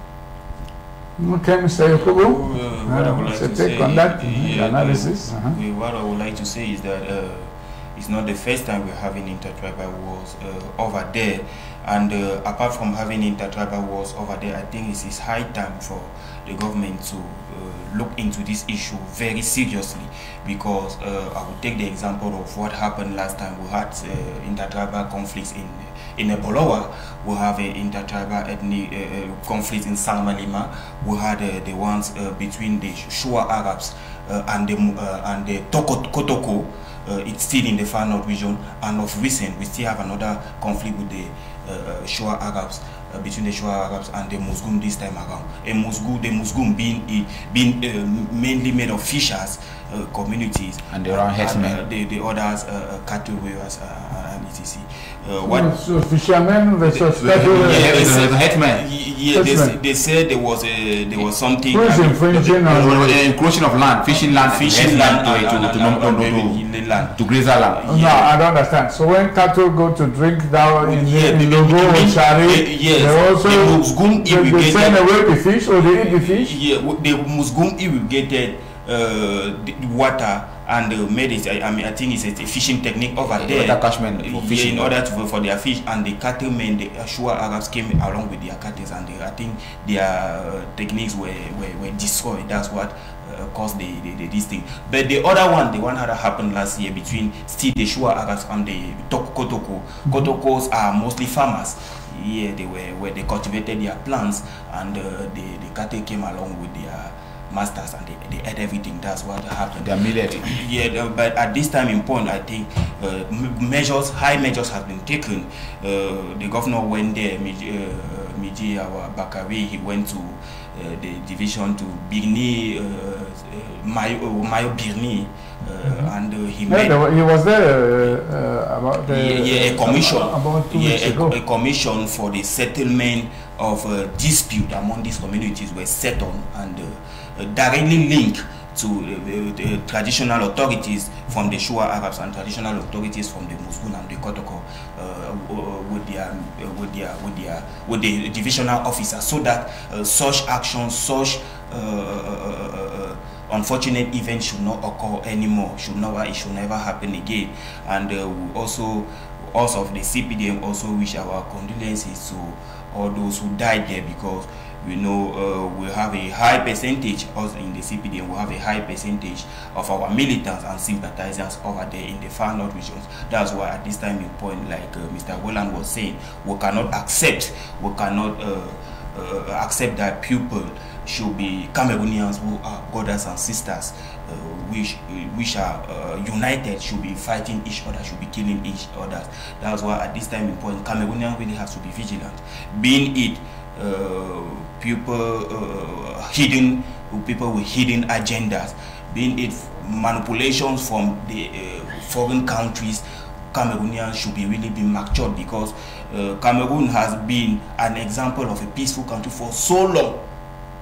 Okay, Mr. Yakubu, what I would like to say, analysis. What I would like to say is that it's not the first time we're having intertribal wars over there, and apart from having intertribal wars over there, I think it is high time for the government to look into this issue very seriously, because I will take the example of what happened last time. We had intertribal conflicts in Ebolowa. We have intertribal ethnic conflicts in Salmalima. We had the ones between the Shua Arabs and the Kotoko. It's still in the far north region, and of recent we still have another conflict with the Shua Arabs, between the Shua Arabs and the Musgum this time around. The Musgum being mainly made of fishers communities, and they are herdsmen. The others cattle wearers and etc. So fishermen versus cattle wearers. Herdsmen. Yeah, they said there was something. Who is infringing on encroaching of land, fishing land to graze land? No, I don't understand. So when cattle go to drink down in Logo or Shari, they also they send away the fish, or they eat the fish? Yeah, the Musgum irrigated the water and made it. I think it's a fishing technique over there. Catchment for fishing in order for their fish, and the cattlemen, the Ashua Arabs came along with their cattle, and I think their techniques were destroyed. That's what caused this thing. But the other one, the one that happened last year between still the Shua Arabs and the Kotoko. Kotokos are mostly farmers. Yeah, they cultivated their plants, and the cattle came along with their masters, and they ate everything. That's what happened. They are millet. Yeah, but at this time in point, I think high measures have been taken. The governor went there, Miji Bakari. He went to the division to Birni, Mayo Birni, and he made. He was there about a commission. About 2 weeks ago. A commission for the settlement of dispute among these communities were set on, and directly linked to the traditional authorities from the Shua Arabs and traditional authorities from the Musgun and the Kotoko with the divisional officers, so that such actions, such unfortunate events should not occur anymore. It should never happen again. And also of the CPDM also wish our condolences to all those who died there, because we know we have a high percentage, also in the CPDM, we have a high percentage of our militants and sympathizers over there in the far north regions. That's why at this time in point, like Mr. Woland was saying, we cannot accept that people should be Cameroonians who are brothers and sisters, which are united, should be fighting each other, should be killing each other. That's why at this time in point, Cameroonians really have to be vigilant. Being it people with hidden agendas, being it manipulations from the foreign countries, Cameroonians should be really be matured, because Cameroon has been an example of a peaceful country for so long.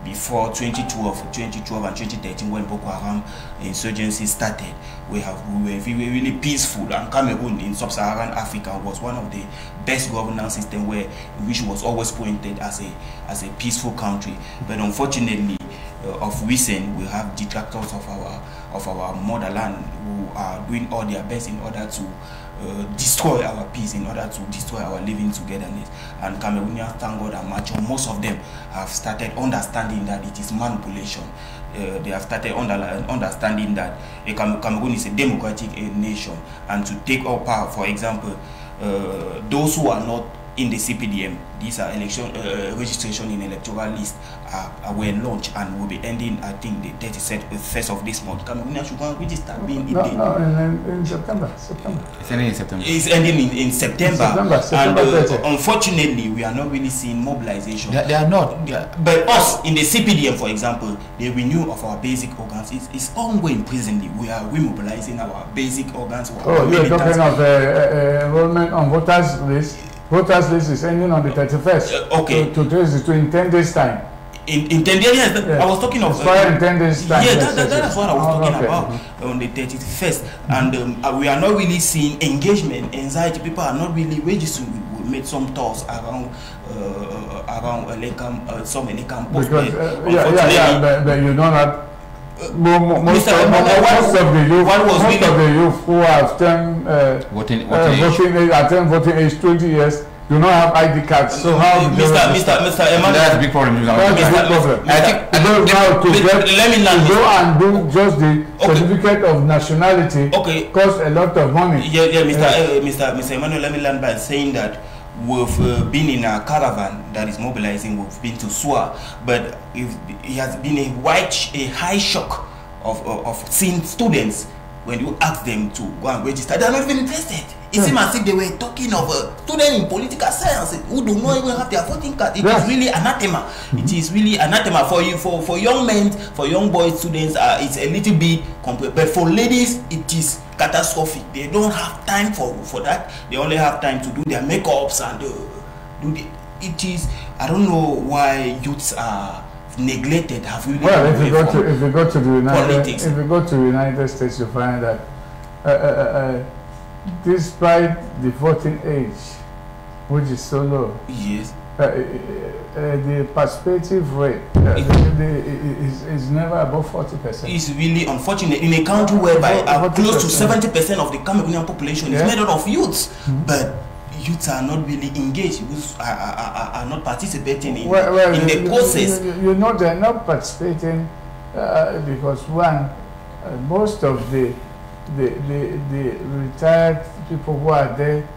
before 2012 and 2013, when Boko Haram insurgency started, we were really peaceful, and Cameroon in sub-Saharan Africa was one of the best governance system which was always pointed as a peaceful country. But unfortunately, of recent, we have detractors of our motherland who are doing all their best in order to destroy our peace, in order to destroy our living togetherness. And Cameroonians, thank God, are mature. Most of them have started understanding that it is manipulation. They have started understanding that Cameroon is a democratic nation, and to take up power, for example, those who are not in the CPDM, these are election registration in electoral list were launched and will be ending, I think, the 31st of this month. Cameroonians should go and register. In September. It's ending in September. It's ending in September. September Unfortunately, we are not really seeing mobilization. They are not. But us in the CPDM, for example, the renewal of our basic organs is ongoing presently. We are remobilizing our basic organs. Oh, you're talking of enrollment on voters list. Voters list is ending on the 31st. Okay. To in 10 days time. In 10 days, yes. I was talking of. In 10 days time. Yeah, that's what I was talking about on the 31st. And we are not really seeing engagement, anxiety. People are not really registering. We made some talks around some Elekam post. Because but you know that most of the youth who have turned voting age 20 years do not have ID cards. So how Mr. Emmanuel, that's a big problem. I think to go and do just the certificate of nationality costs a lot of money. Mr. Emmanuel, let me land by saying that we've been in a caravan that is mobilizing. We've been to SUA, but it has been a high shock of seeing students when you ask them to go and register. They are not even interested. It seems as if they were talking of a student in political science who do not even have their voting card. It is really anathema. It is really anathema for you, for young men, for young boys, students. It's a little bit complex, but for ladies, it is catastrophic. They don't have time for that. They only have time to do their makeups and do the. It is. I don't know why youths are neglected. Have really. Well, if you go to the United States, you find that despite the voting age, which is so low, yes, the participative rate is never above 40%. It's really unfortunate in a country whereby close to 70% of the Cameroonian population is made up of youths, but youths are not really engaged. Youths are not participating in the process. You know, they're not participating because one, most of the retired people who are there,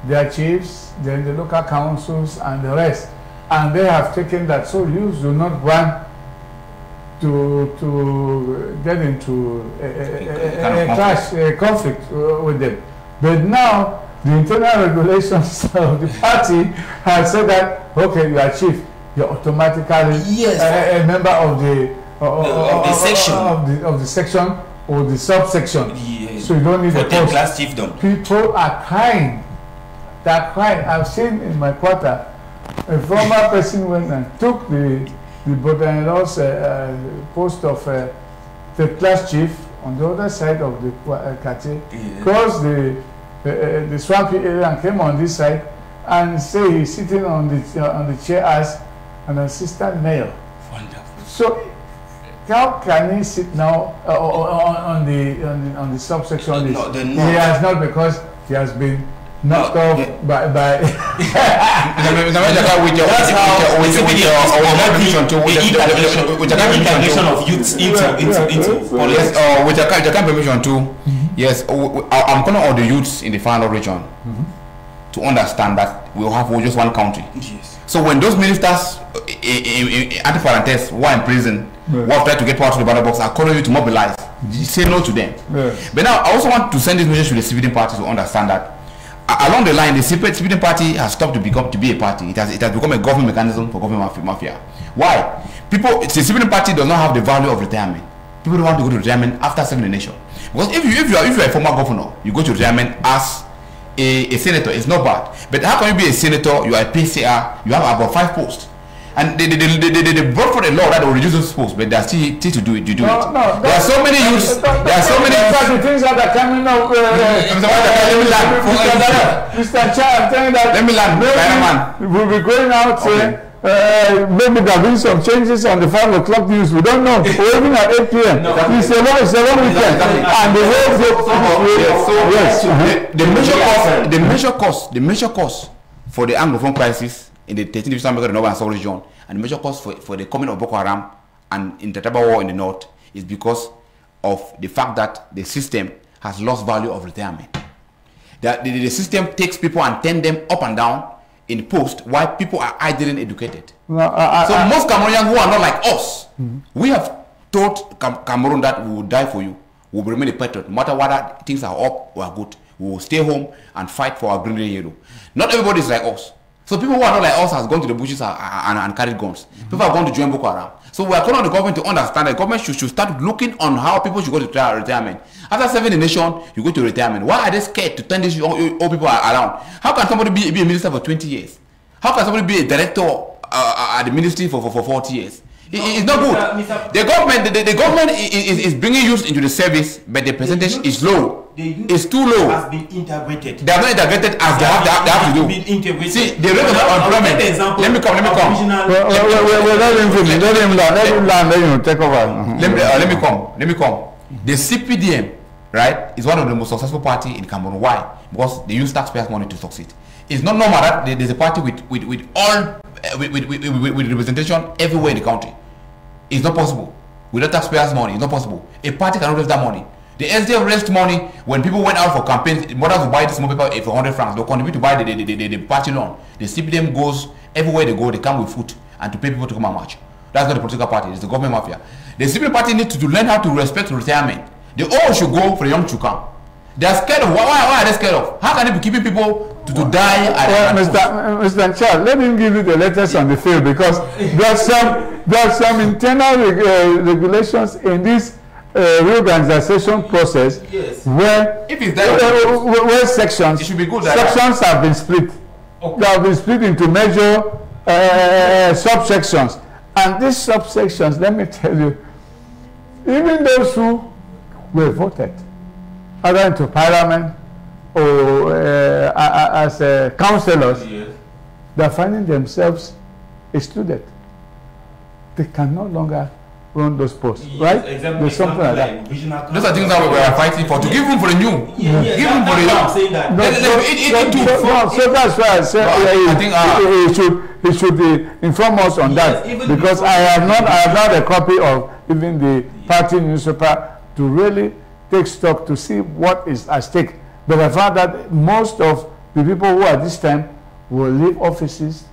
they are chiefs, then the local councils and the rest, and they have taken that. So youths do not want to get into a conflict with them. But now the internal regulations of the party have said that okay, you are chief, you're automatically a member of the section or the subsection. Yes. So you don't need a post. Class chiefdom. People are crying. They're crying. I've seen in my quarter a former person went and took the brother-in-law's post of the class chief on the other side of the quartier, crossed the swampy area and came on this side and say he's sitting on the chair as an assistant mayor. Wonderful. So how can he sit now on the subsection list? No, he has not, because he has been knocked off by the integration of youths into politics. With your permission too. Yes, I'm calling all the youths in the final region to understand that we have just one country. Yes. So when those ministers anti-parentheses who are in prison, who have tried to get power to the ballot box, are calling you to mobilize, you say no to them. But now I also want to send this message to the civilian party to understand that along the line, the civilian party has stopped to be a party. It has become a government mechanism for government mafia. Why? The civilian party does not have the value of retirement. People don't want to go to retirement after serving the nation. Because if you are a former governor, you go to retirement as a senator, it's not bad. But how can you be a senator, you are a PCR, you have about 5 posts? And they brought for a law that will reduce those posts, but they are still to do it. No, there are so many youths. There are so many. The things that are coming up. Mr. Chair, I'm telling you that. Let me land. We'll be going out. Okay. Maybe there have been some changes on the 5 o'clock news. We don't know. We're even at 8 p.m. It's a long weekend. And the whole the major cost for the Anglophone crisis in the 13th division of the Northern and South region, and the major cost for the coming of Boko Haram and in the Taba war in the north is because of the fact that the system has lost value of retirement. The system takes people and turns them up and down in post while people are idly educated. So most Cameroonians who are not like us, we have told Cameroon that we will die for you, we will remain a patriot. No matter whether things are up or are good, we will stay home and fight for our green hero. Not everybody is like us. So people who are not like us has gone to the bushes and carried guns. People have gone to join Boko Haram. So we are calling on the government to understand that the government should start looking on how people should go to retirement. After serving the nation, you go to retirement. Why are they scared to turn these old people around? How can somebody be a minister for 20 years? How can somebody be a director at the ministry for 40 years? It's not good. The government is bringing youth into the service, but the percentage is low. It's too low. Has been integrated. They are not integrated as they have to do. See, the rate of unemployment. Let me come. Let him take over. Let me come. The CPDM, right, is one of the most successful party in Cameroon. Why? Because they use taxpayers' money to succeed. It's not normal that there's a party with representation everywhere in the country. It's not possible. Without taxpayers' money, it's not possible. A party cannot raise that money. The SDF raised money when people went out for campaigns. Mothers will buy the small paper for 100 francs. They'll contribute to buy the party loan. The CPDM goes everywhere they go. They come with food and to pay people to come and march. That's not the political party. It's the government mafia. The CPDM party needs to learn how to respect retirement. They all should go for the young to come. They are scared of why are they scared of? How can they be keeping people to die? Mr. Charles, let me give you the latest on the field, because there are some internal regulations in this reorganization process, where if it's that where sections it should be good sections have been split. Okay. They have been split into major subsections, and these subsections, let me tell you, even those who were voted either into parliament or as councillors, they are finding themselves excluded. They can no longer run those posts, right? Exactly. There's something like that. Those are things that we are fighting for, to give room for the new. Give room for the young. So that's why I said he should inform us on that, because I have not a copy of even the party newspaper to really take stock to see what is at stake. But I found that most of the people who at this time will leave offices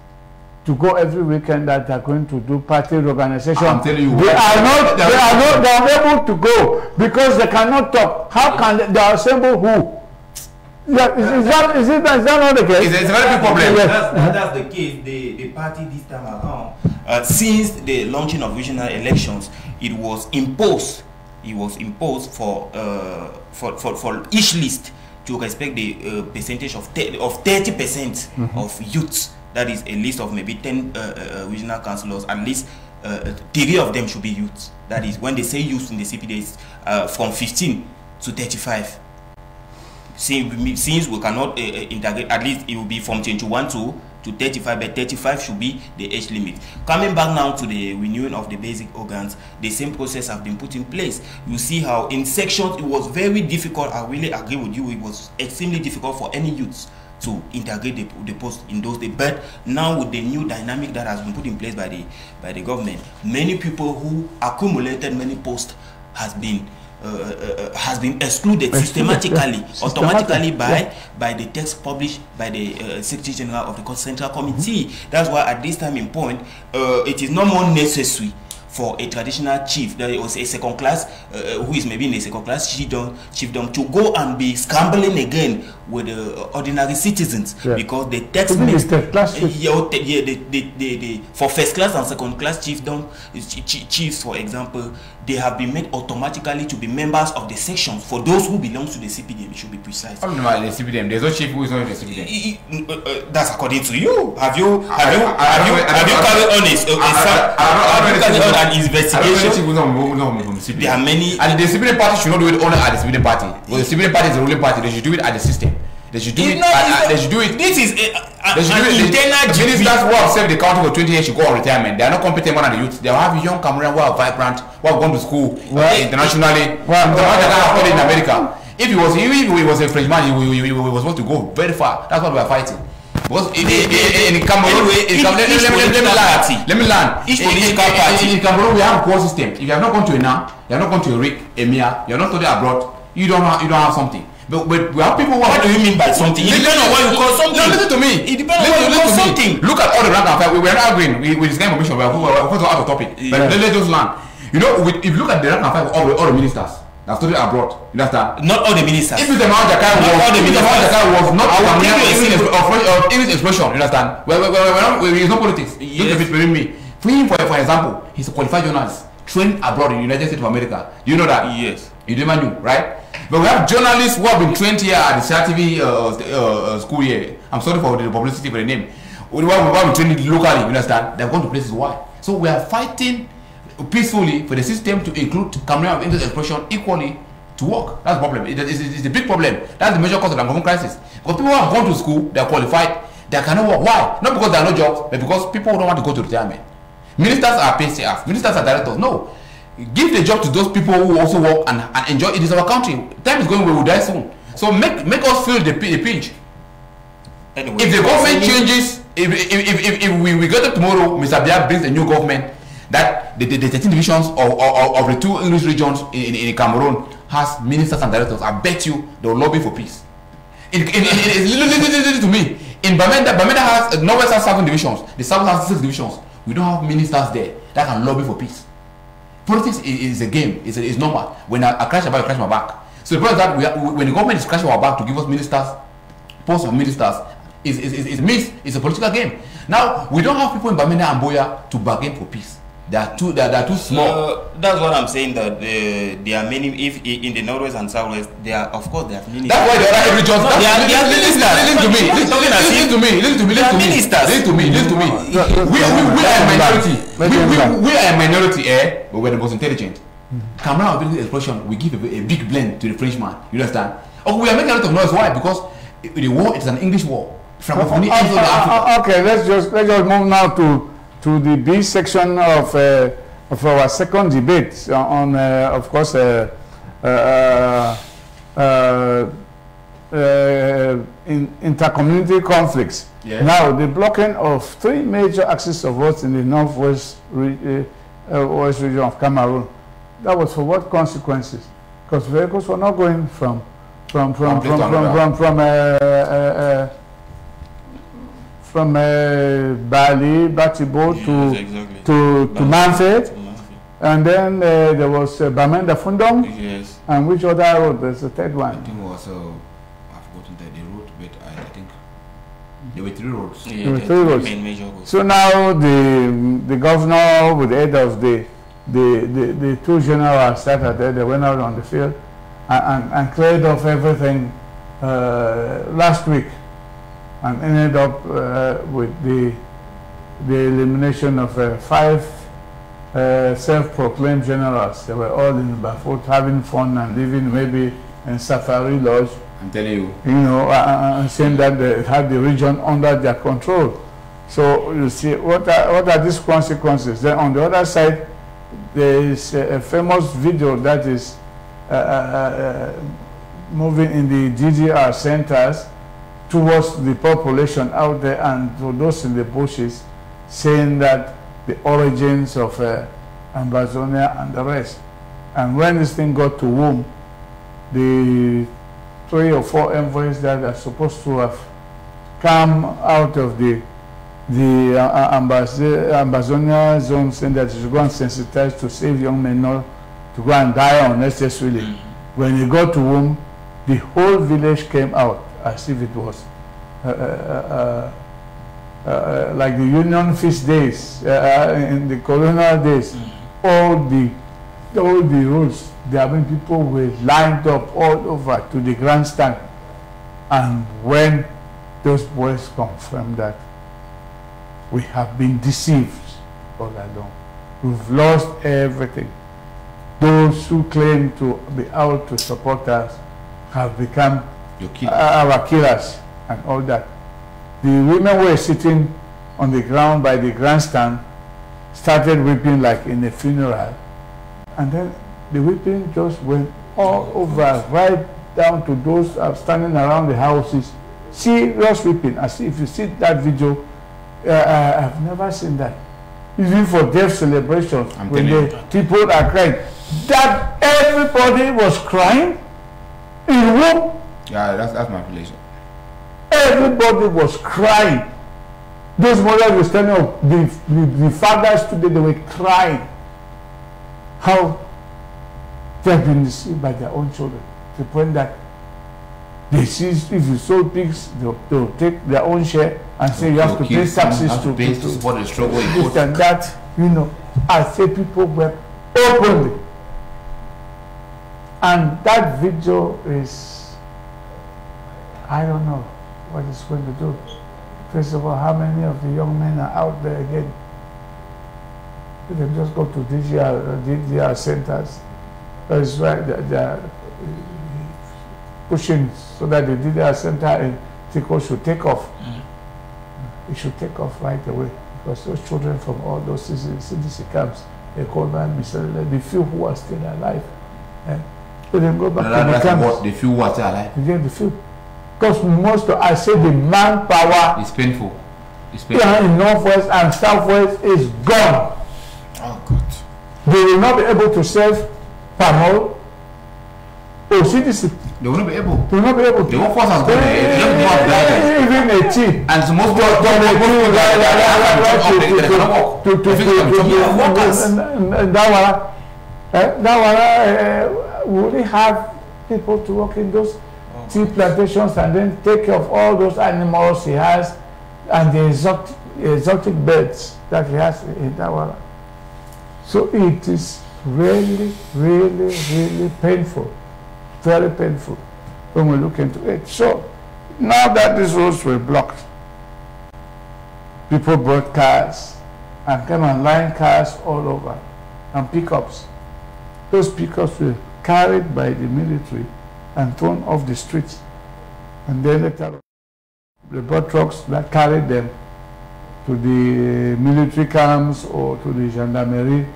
to go every weekend that they are going to do party organization. I'm telling you, they are able to go because they cannot talk. How can they assemble who? Yeah, is that not the case? It's a very big problem. That's the case. The party this time around, since the launching of regional elections, it was imposed. It was imposed for each list to respect the percentage of 30% of youths. That is a list of maybe 10 regional councillors. At least 3 of them should be youths. That is, when they say youth in the CPD, from 15 to 35. Since we cannot integrate, at least it will be from 21 to 35, but 35 should be the age limit. Coming back now to the renewing of the basic organs, the same process have been put in place. You see how in sections it was very difficult. I really agree with you. It was extremely difficult for any youths to integrate the post in those days. But now with the new dynamic that has been put in place by the government, many people who accumulated many posts has been excluded systematically, automatically by the text published by the Secretary General of the Central Committee. That's why at this time in point, it is no more necessary for a traditional chief, that was a second class, who is maybe in a second class chiefdom, to go and be scrambling again with the ordinary citizens, because the text makes for first class and second class chiefdom, chiefs, for example, they have been made automatically to be members of the sections. For those who belong to the CPDM, it should be precise. I don't know about the CPDM. There's no chief who is not in the CPDM. That's according to you. Have you carried on an investigation? There are many, and the CPDM party should not do it only at the CPDM party. Well, the CPDM party is the ruling party. They should do it at the system. They should do it. They should do it. This is an internal. Ministers who have served the country for 20 years should go on retirement. They are not competent more than the youth. They have young Cameroon who are vibrant, who have gone to school internationally. The one that have studied in America. If he was a Frenchman, he was supposed to go very far. That's what we are fighting. Because in Cameroon, let me learn. Each political party in Cameroon, we have a core system. If you have not gone to ENA, you have not gone to EMIA, you have not studied abroad, you don't have something. But we have people who what do you mean by something? It depends on what you call something. No, listen to me. It depends on what you call something. Look at all the rank and file. We are not agreeing with this kind of information. We are out of topic. But let's just learn. You know, if you look at the rank and file of all the ministers that studied abroad, you understand? Not all the ministers. If the Mount Jakai was not English expression, you understand? It's not politics. Yes. Don't believe me. For him, for example, he's a qualified journalist trained abroad in the United States of America. Do you know that? Yes. You never knew, right? But we have journalists who have been trained here at the CRTV school here. I'm sorry for the publicity for the name. We have been trained locally, you understand? They've gone to places why. So we are fighting peacefully for the system to include Cameroon and English expression equally to work. That's the problem. It's a big problem. That's the major cause of the Anglophone crisis. Because people who have gone to school, they are qualified, they cannot work. Why? Not because there are no jobs, but because people don't want to go to retirement. Ministers are PCF, ministers are directors. No. Give the job to those people who also work and enjoy. It is our country. Time is going, we will die soon. So make us feel the pinch. Anyway, if the government changes, if we get up tomorrow, Mr. Biya brings a new government that the 13 divisions of the 2 English regions in Cameroon has ministers and directors, I bet you they will lobby for peace. Listen to me. In Bamenda has Northwest has 7 divisions. The South has 6 divisions. We don't have ministers there that can lobby for peace. Politics is a game. It's normal. When I crash my back, I crash my back. So the problem is that when the government is crashing our back to give us ministers, posts of ministers, it means it's a political game. Now we don't have people in Bamenda and Boya to bargain for peace. They are too small. That's what I'm saying. That there are many. If in the northwest and southwest, there are, of course, there are ministers. That's why there are every job. Listen to me. We are a minority. We are a minority, but we're the most intelligent. Cameroun ability expression, we give a big blend to the Frenchman. You understand? Oh, we are making a lot of noise. Why? Because the war is an English war. Okay, let's just move now to the B section of our second debate on, of course, intercommunity conflicts. Yes. Now, the blocking of 3 major axes of roads in the northwest west region of Cameroon. That was for what consequences? Because vehicles were not going from Bali, Batibo to Manfred, and then there was Bamenda Fundong. Yes. And which other road? There's a third one. I think it was I've forgotten the road, but I think there were 3 roads. Yeah, there were 3 roads. So now the governor, with the aid of the 2 generals that are there, they went out on the field and cleared off everything last week, and ended up with the elimination of 5 self-proclaimed generals. They were all in Bafut having fun and living maybe in Safari Lodge. I'm telling you. You know, and saying that they had the region under their control. So you see, what are these consequences? Then on the other side, there is a famous video that is moving in the DDR centers towards the population out there and to those in the bushes, saying that the origins of Amazonia and the rest. And when this thing got to womb, the 3 or 4 envoys that are supposed to have come out of the the ambassador zone saying that you should go and sensitize to save young men not to go and die unnecessarily. When he got to home, the whole village came out as if it was like the Union Feast days, in the colonial days. All the roads, there have been people were lined up all over to the grandstand. And when those boys confirmed that we have been deceived all along, we've lost everything. Those who claim to be out to support us have become our killers and all that. The women were sitting on the ground by the grandstand, started weeping like in a funeral, and then the weeping just went all over, right down to those standing around the houses, serious weeping. As if you see that video, I've never seen that. Even for death celebrations, when the people are crying, that everybody was crying in room. Yeah, that's my relation. Everybody was crying. Those mothers were standing up. The fathers today, they were crying. How they have been deceived by their own children. To the point that they see, if you sold pigs, they'll take their own share and say you have to pay taxes to support the struggle. This and that. You know, I say people wept openly. And that video is, I don't know what it's going to do. First of all, how many of the young men are out there again? You can just go to DDR centers. That's right, they're pushing so that the DDR center in Tico should take off. It should take off right away, because those children from all those CDC camps, they call them the few who are still alive. They then go back to the camps. The few who are still alive? Yeah, the few. Because most of, I say the manpower. It's painful. It's painful. Yeah, in Northwest and Southwest is gone. Oh, God. They will not be able to serve palm oil or CDC. They will not be able. They will not be able to. The workforce has gone. Even a tea. And so most we only have people to work in those tea plantations and then take care of all those animals he has and the exotic birds that he has in Dawara. So it is really, really, really painful, very painful when we look into it. So now that these roads were blocked, people brought cars and came and lined cars all over and pickups. Those pickups were carried by the military and thrown off the streets. And then later they brought trucks that carried them to the military camps or to the gendarmerie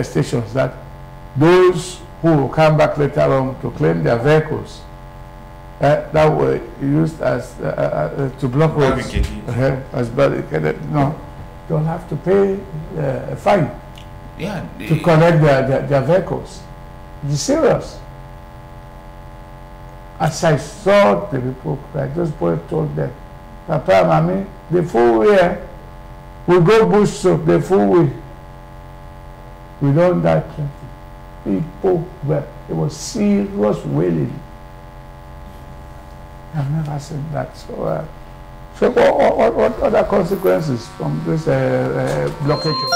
stations, that those who will come back later on to claim their vehicles that were used as to block roads as barricaded, no, don't have to pay a fine to collect their vehicles. It's serious. As I saw the people cry, those boys told them, Papa, Mommy, the fool here, we go bush soap, the fool we don't die plenty. People were, it was serious wailing. I've never seen that. So, so what other consequences from this blockage?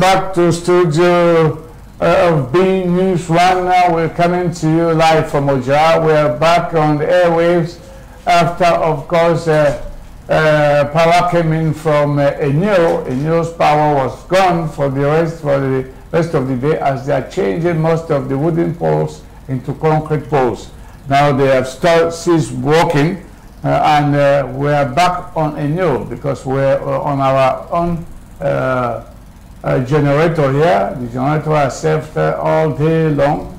back to studio of B News One. Now we're coming to you live from Oja. We're back on the airwaves after, of course, power came in from Enyo. Enyo's power was gone for the rest of the day, as they are changing most of the wooden poles into concrete poles. Now they have ceased working, and we're back on Enyo because we're on our own generator here. The generator has served all day long,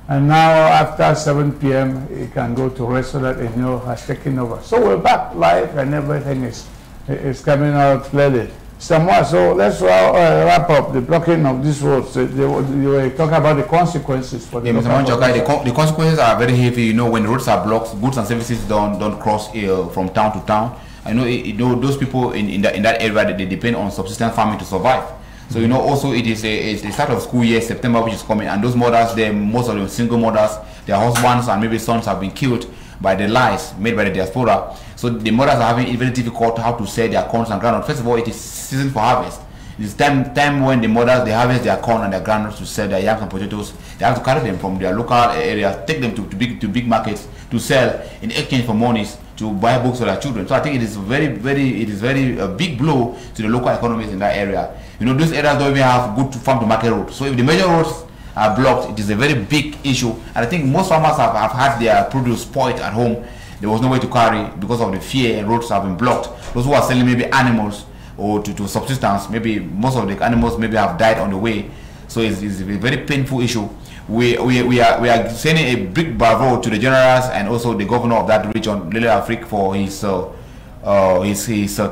and now after 7 p.m. it can go to rest so that Enyo has taken over. So we're back live and everything is coming out clearly. Somewhat. So let's wrap up the blocking of these roads. You were talking about the consequences for the the consequences are very heavy. You know, when roads are blocked, goods and services don't cross from town to town. I know, those people in that area, they depend on subsistence farming to survive. So you know, also it is the start of school year, September, which is coming, and those mothers, most of them single mothers, their husbands and maybe sons have been killed by the lies made by the diaspora. So the mothers are having it very difficult how to sell their corn and groundnut. First of all, it is season for harvest. It's time when the mothers, they harvest their corn and their groundnuts to sell their yams and potatoes. They have to carry them from their local areas, take them to big markets to sell in exchange for monies to buy books for their children. So I think it is very a big blow to the local economies in that area. You know, those areas don't even have good farm to market roads. So if the major roads are blocked, it is a very big issue. And I think most farmers have had their produce spoiled at home. There was no way to carry because of the fear, and roads have been blocked. Those who are selling maybe animals or to subsistence, maybe most of the animals maybe have died on the way. So it's a very painful issue. We are sending a big bravo to the generals and also the governor of that region, Afrique, for his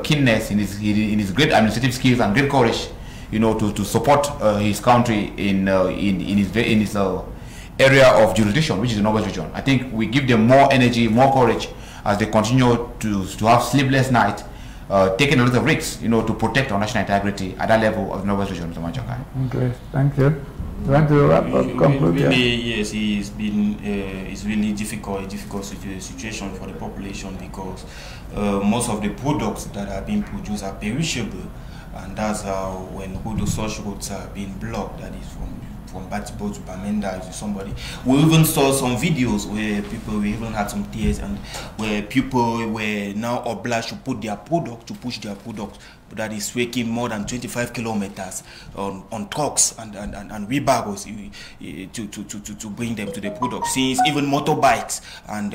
keenness in his great administrative skills and great courage, you know, to support his country in his area of jurisdiction, which is the Northwest region. I think we give them more energy, more courage as they continue to have sleepless nights, taking a lot of risks, you know, to protect our national integrity at that level of the Northwest region, Mr. Manchakai. Okay, thank you. You want to wrap up, conclude? Yes, it's really difficult situation for the population because most of the products that are being produced are perishable, and that's how when all those such roads are being blocked, that is from Batibo to Bamenda to somebody. We even saw some videos where we even had some tears, and where people were now obliged to push their product, that is waking more than 25 kilometers on trucks and wheelbarrows to bring them to the product. Since even motorbikes and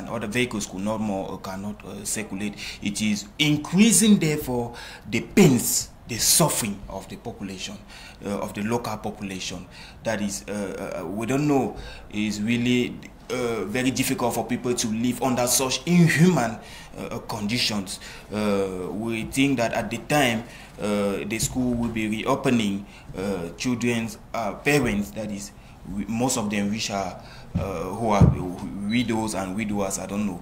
other vehicles cannot circulate, it is increasing therefore the pains, the suffering of the population, of the local population. That is, we don't know, is really very difficult for people to live under such inhuman conditions. We think that at the time the school will be reopening, children's parents, that is, most of them which are who are widows and widowers, I don't know,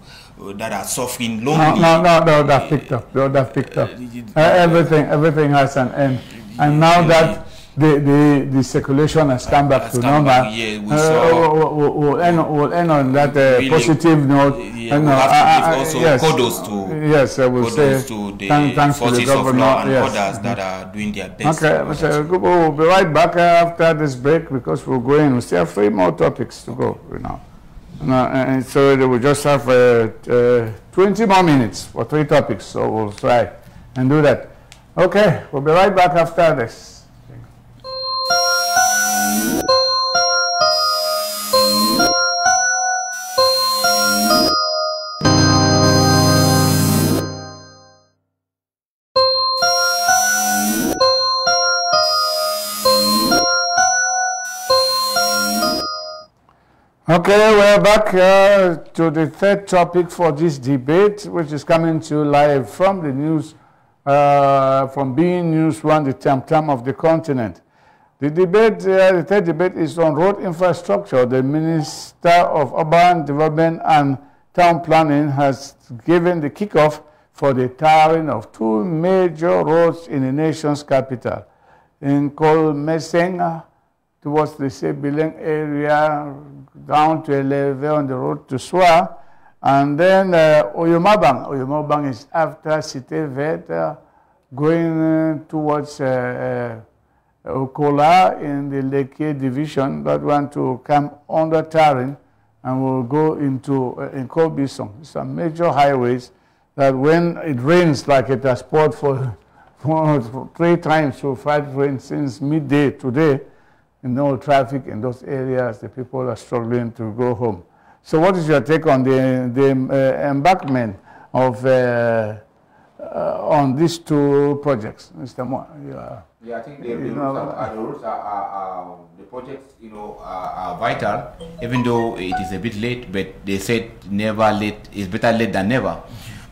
that are suffering lonely. No, that picked up. That picked up. Everything has an end. And now that the circulation has come back to normal, we'll end on that positive note. Kudos to the forces of law and others that are doing their best. Okay, we'll be right back after this break because we'll go in. We still have 3 more topics to go now. And so we just have 20 more minutes for 3 topics, so we'll try and do that. Okay, we'll be right back after this. Okay, we're back to the 3rd topic for this debate, which is coming to you live from the news, from being News One, the tam-tam of the continent. The debate, the 3rd debate is on road infrastructure. The Minister of Urban Development and Town Planning has given the kickoff for the tarring of 2 major roads in the nation's capital. In Kolmeseng, towards the Sebileng area, down to Eleve on the road to Swa, and then Oyomabang. Oyomabang is after Cité Verte, going towards Okola in the Lake division, that want to come under Tarin and will go into Nkobisong. It's a major highways that when it rains, like it has poured for 3 times to 5 rains since midday today, no traffic in those areas, the people are struggling to go home. So what is your take on the embarkment of on these 2 projects, Mr. Mo? Yeah, I think the roads are the projects, are vital, even though it is a bit late, but they said never late is better late than never.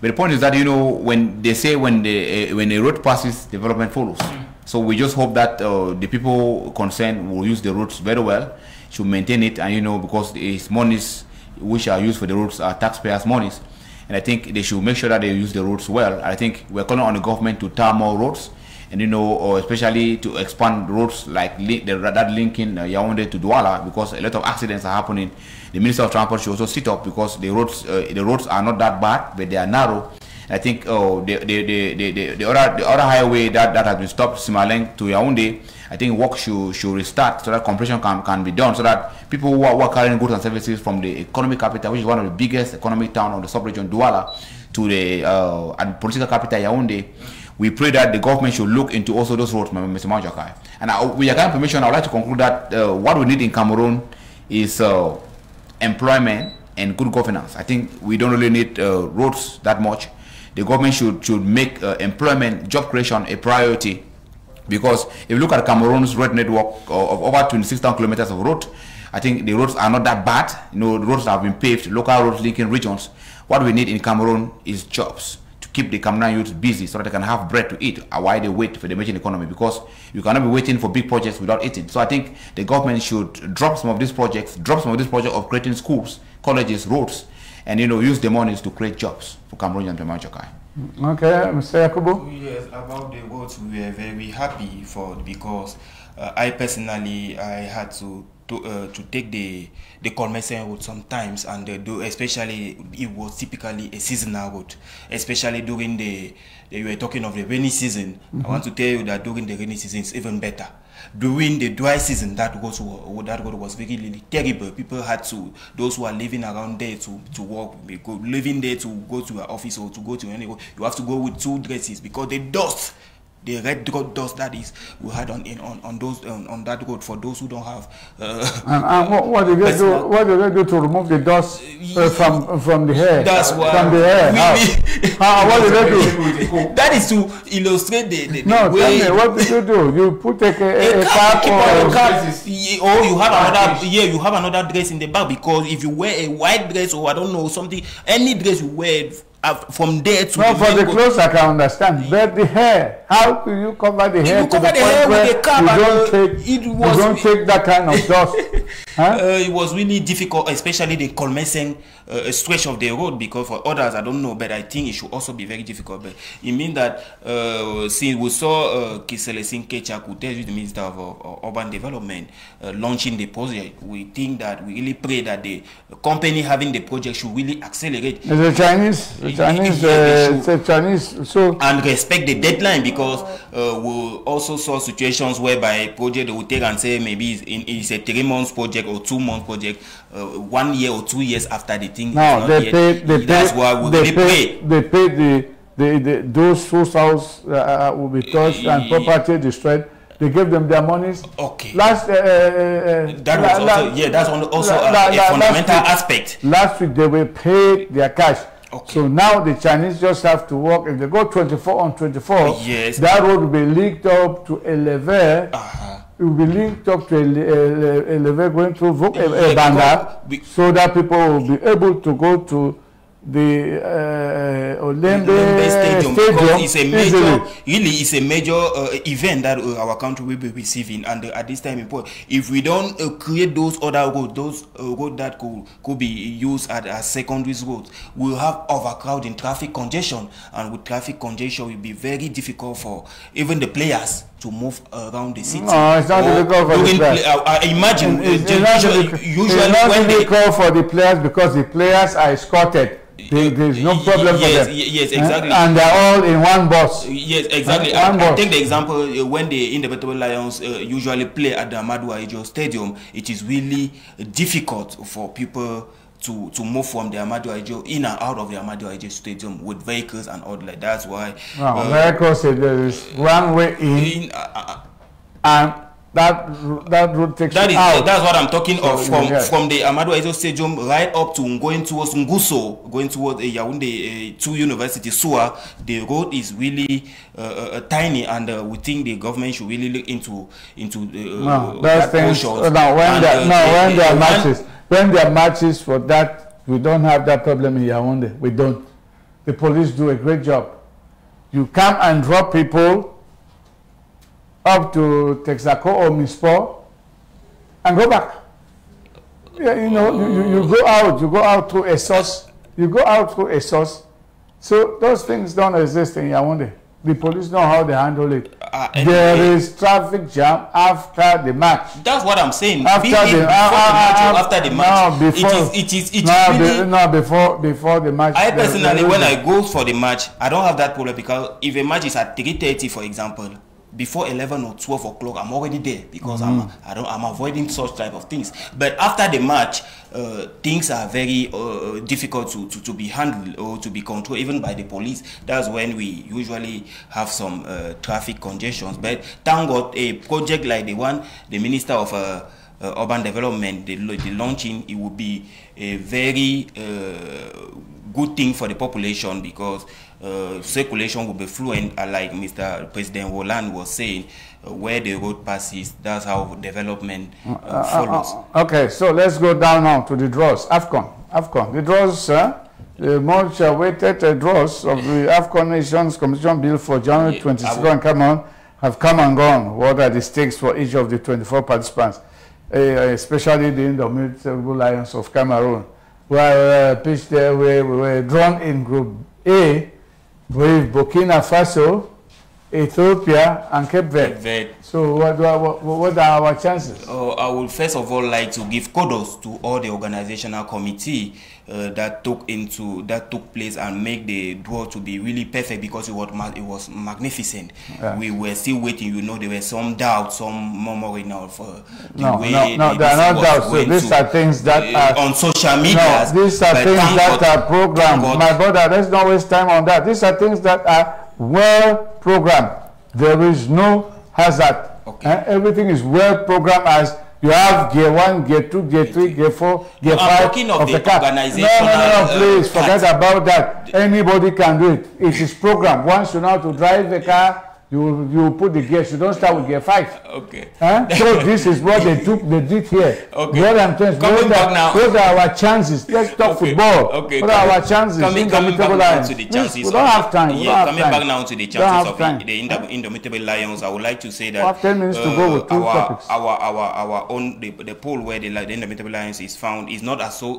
But the point is that, when they say when a road passes, development follows. So we just hope that the people concerned will use the roads very well, should maintain it, and because it's monies which are used for the roads are taxpayers' monies, and I think they should make sure that they use the roads well. I think we're calling on the government to tar more roads, and or especially to expand roads like that linking Yaoundé to Douala, because a lot of accidents are happening. The Minister of Transport should also sit up, because the roads are not that bad, but they are narrow. I think the other highway that has been stopped, Simaleng to Yaoundé, I think work should restart so that completion can be done, so that people who are carrying goods and services from the economic capital, which is one of the biggest economic town of the sub-region Douala, to the political capital Yaoundé, we pray that the government should look into also those roads, Mr. Manjakai. And with your kind permission, I would like to conclude that what we need in Cameroon is employment and good governance. I think we don't really need roads that much. The government should make employment, job creation a priority, because if you look at Cameroon's road network of over 26,000 kilometers of road, I think the roads are not that bad. The roads have been paved, local roads linking regions. What we need in Cameroon is jobs, to keep the Cameroonian youth busy so that they can have bread to eat while they wait for the emerging economy, because you cannot be waiting for big projects without eating. So I think the government should drop some of these projects, of creating schools, colleges, roads, and use the monies to create jobs for Cameroon and Manjakai. Okay, Mr. Yakubu? Yes, about the roads, we were very happy because I personally had to take the Kmer road sometimes, and especially it was typically a seasonal road, especially during you were talking of the rainy season. I want to tell you that during the rainy season it's even better. During the dry season, that road was really, really terrible. People had to, those who are living around there to work, living there to go to your office or to go to anywhere, you have to go with 2 dresses, because the dust, the red dust that is we had on that road, for those who don't have. And what did they do? What did they do to remove the dust from the hair? That's why. From the hair. What did they do? That is to illustrate the no, way. Tell me, what did you do? You put a cap or you have another. Yeah, you have another dress in the back, because if you wear a white dress or I don't know something, any dress you wear. From there to no, for the clothes I can understand, but the hair, how do you cover the hair? You cover the hair with a cap. You don't take that kind of dust. Huh? It was really difficult, especially the Kmer stretch of the road, because for others I don't know, but I think it should also be very difficult. But it means that since we saw Kiselesin Kechaku, the Minister of Urban Development, launching the project, we think that we really pray that the company having the project should really accelerate. The Chinese, so and respect the deadline, because we also saw situations whereby project will take and say maybe it's a 3 months project or 2 month project, 1 year or 2 years after the thing. No, they pay. That's why we really pay. They pay those whose house will be touched and property destroyed. They gave them their monies. Okay. That's that's also a fundamental aspect. Last week they were paid their cash. Okay. So now the Chinese just have to work. If they go 24 on 24, yes, that road will be linked up to a level. It will be linked up to a level going through Banda, so that people will be able to go to the Olympic Stadium. It's a major, it's a major event that our country will be receiving, and at this time if we don't create those other roads, those roads that could be used as secondary roads, we'll have overcrowding, traffic congestion, and with traffic congestion it will be very difficult for even the players to move around the city. No, it's not difficult for the players. I imagine usually not difficult for the players, because the players are escorted. There's no problem for them. Yes, exactly. And they're all in one bus. Yes, exactly. I take the example when the Indomitable Lions usually play at the Amadou Ahidjo Stadium. It is really difficult for people to move from the Amadou Ahidjo in and out of the Amadou Ahidjo Stadium with vehicles and all that. That's why. Vehicles, there is one way in and that route takes you out. That's what I'm talking of. From the Amadou Ahidjo Stadium right up to going towards Nguso, going towards Yaoundé 2 University, Soua, the road is really tiny, and we think the government should really look into that portion. When there are matches for that, we don't have that problem in Yaoundé. We don't. The police do a great job. You come and drop people up to Texaco or Mispo and go back. Yeah, you know, you go out through a source. You go out through a source. So those things don't exist in Yaoundé. The police know how they handle it. There is traffic jam after the match. That's what I'm saying. After the match. Before the match. I personally, when I go for the match, I don't have that problem, because if a match is at 3:30, for example, before 11 or 12 o'clock, I'm already there, because I'm avoiding such type of things. But after the match, things are very difficult to be handled or to be controlled, even by the police. That's when we usually have some traffic congestions. But thank God, a project like the one the Minister of Urban Development, the launching, it will be a very good thing for the population, because circulation will be fluent, like Mr. President Hollande was saying. Where the road passes, that's how development follows. Okay, so let's go down now to the draws. AFCON. The draws, the much awaited draws of the AFCON Nations Commission Bill for January 22 in Cameroun have come and gone. What are the stakes for each of the 24 participants, especially the Indomitable Lions of Cameroon? Well, pitched there, we were drawn in Group A with Burkina Faso, Ethiopia, and Cape Verde. So what are our chances? I would first of all like to give kudos to all the organizational committee that took place and make the draw to be really perfect, because it was magnificent. Yeah. We were still waiting. You know, there were some doubts, some murmuring of the way. No, there are no doubts. So these are things that are on social media. No, these are things that are programmed. My brother, let's not waste time on that. These are things that are well programmed. There is no hazard. Okay. Everything is well programmed, as you have gear 1, gear 2, gear 3, gear 4, gear 5 of the car. No, please forget about that. Anybody can do it. It is programmed. Once you know how to drive a car, you put the gears. You don't start with gear 5. Okay. So this is what they did here. Okay. What I'm saying, those are our chances. Let's talk football. Okay. What are our chances? Coming back now to the chances. We don't have time. Coming back now to the chances of the Indomitable Lions, I would like to say that we have 10 minutes to go with two topics. Our own the poll where the Indomitable Lions is found is not so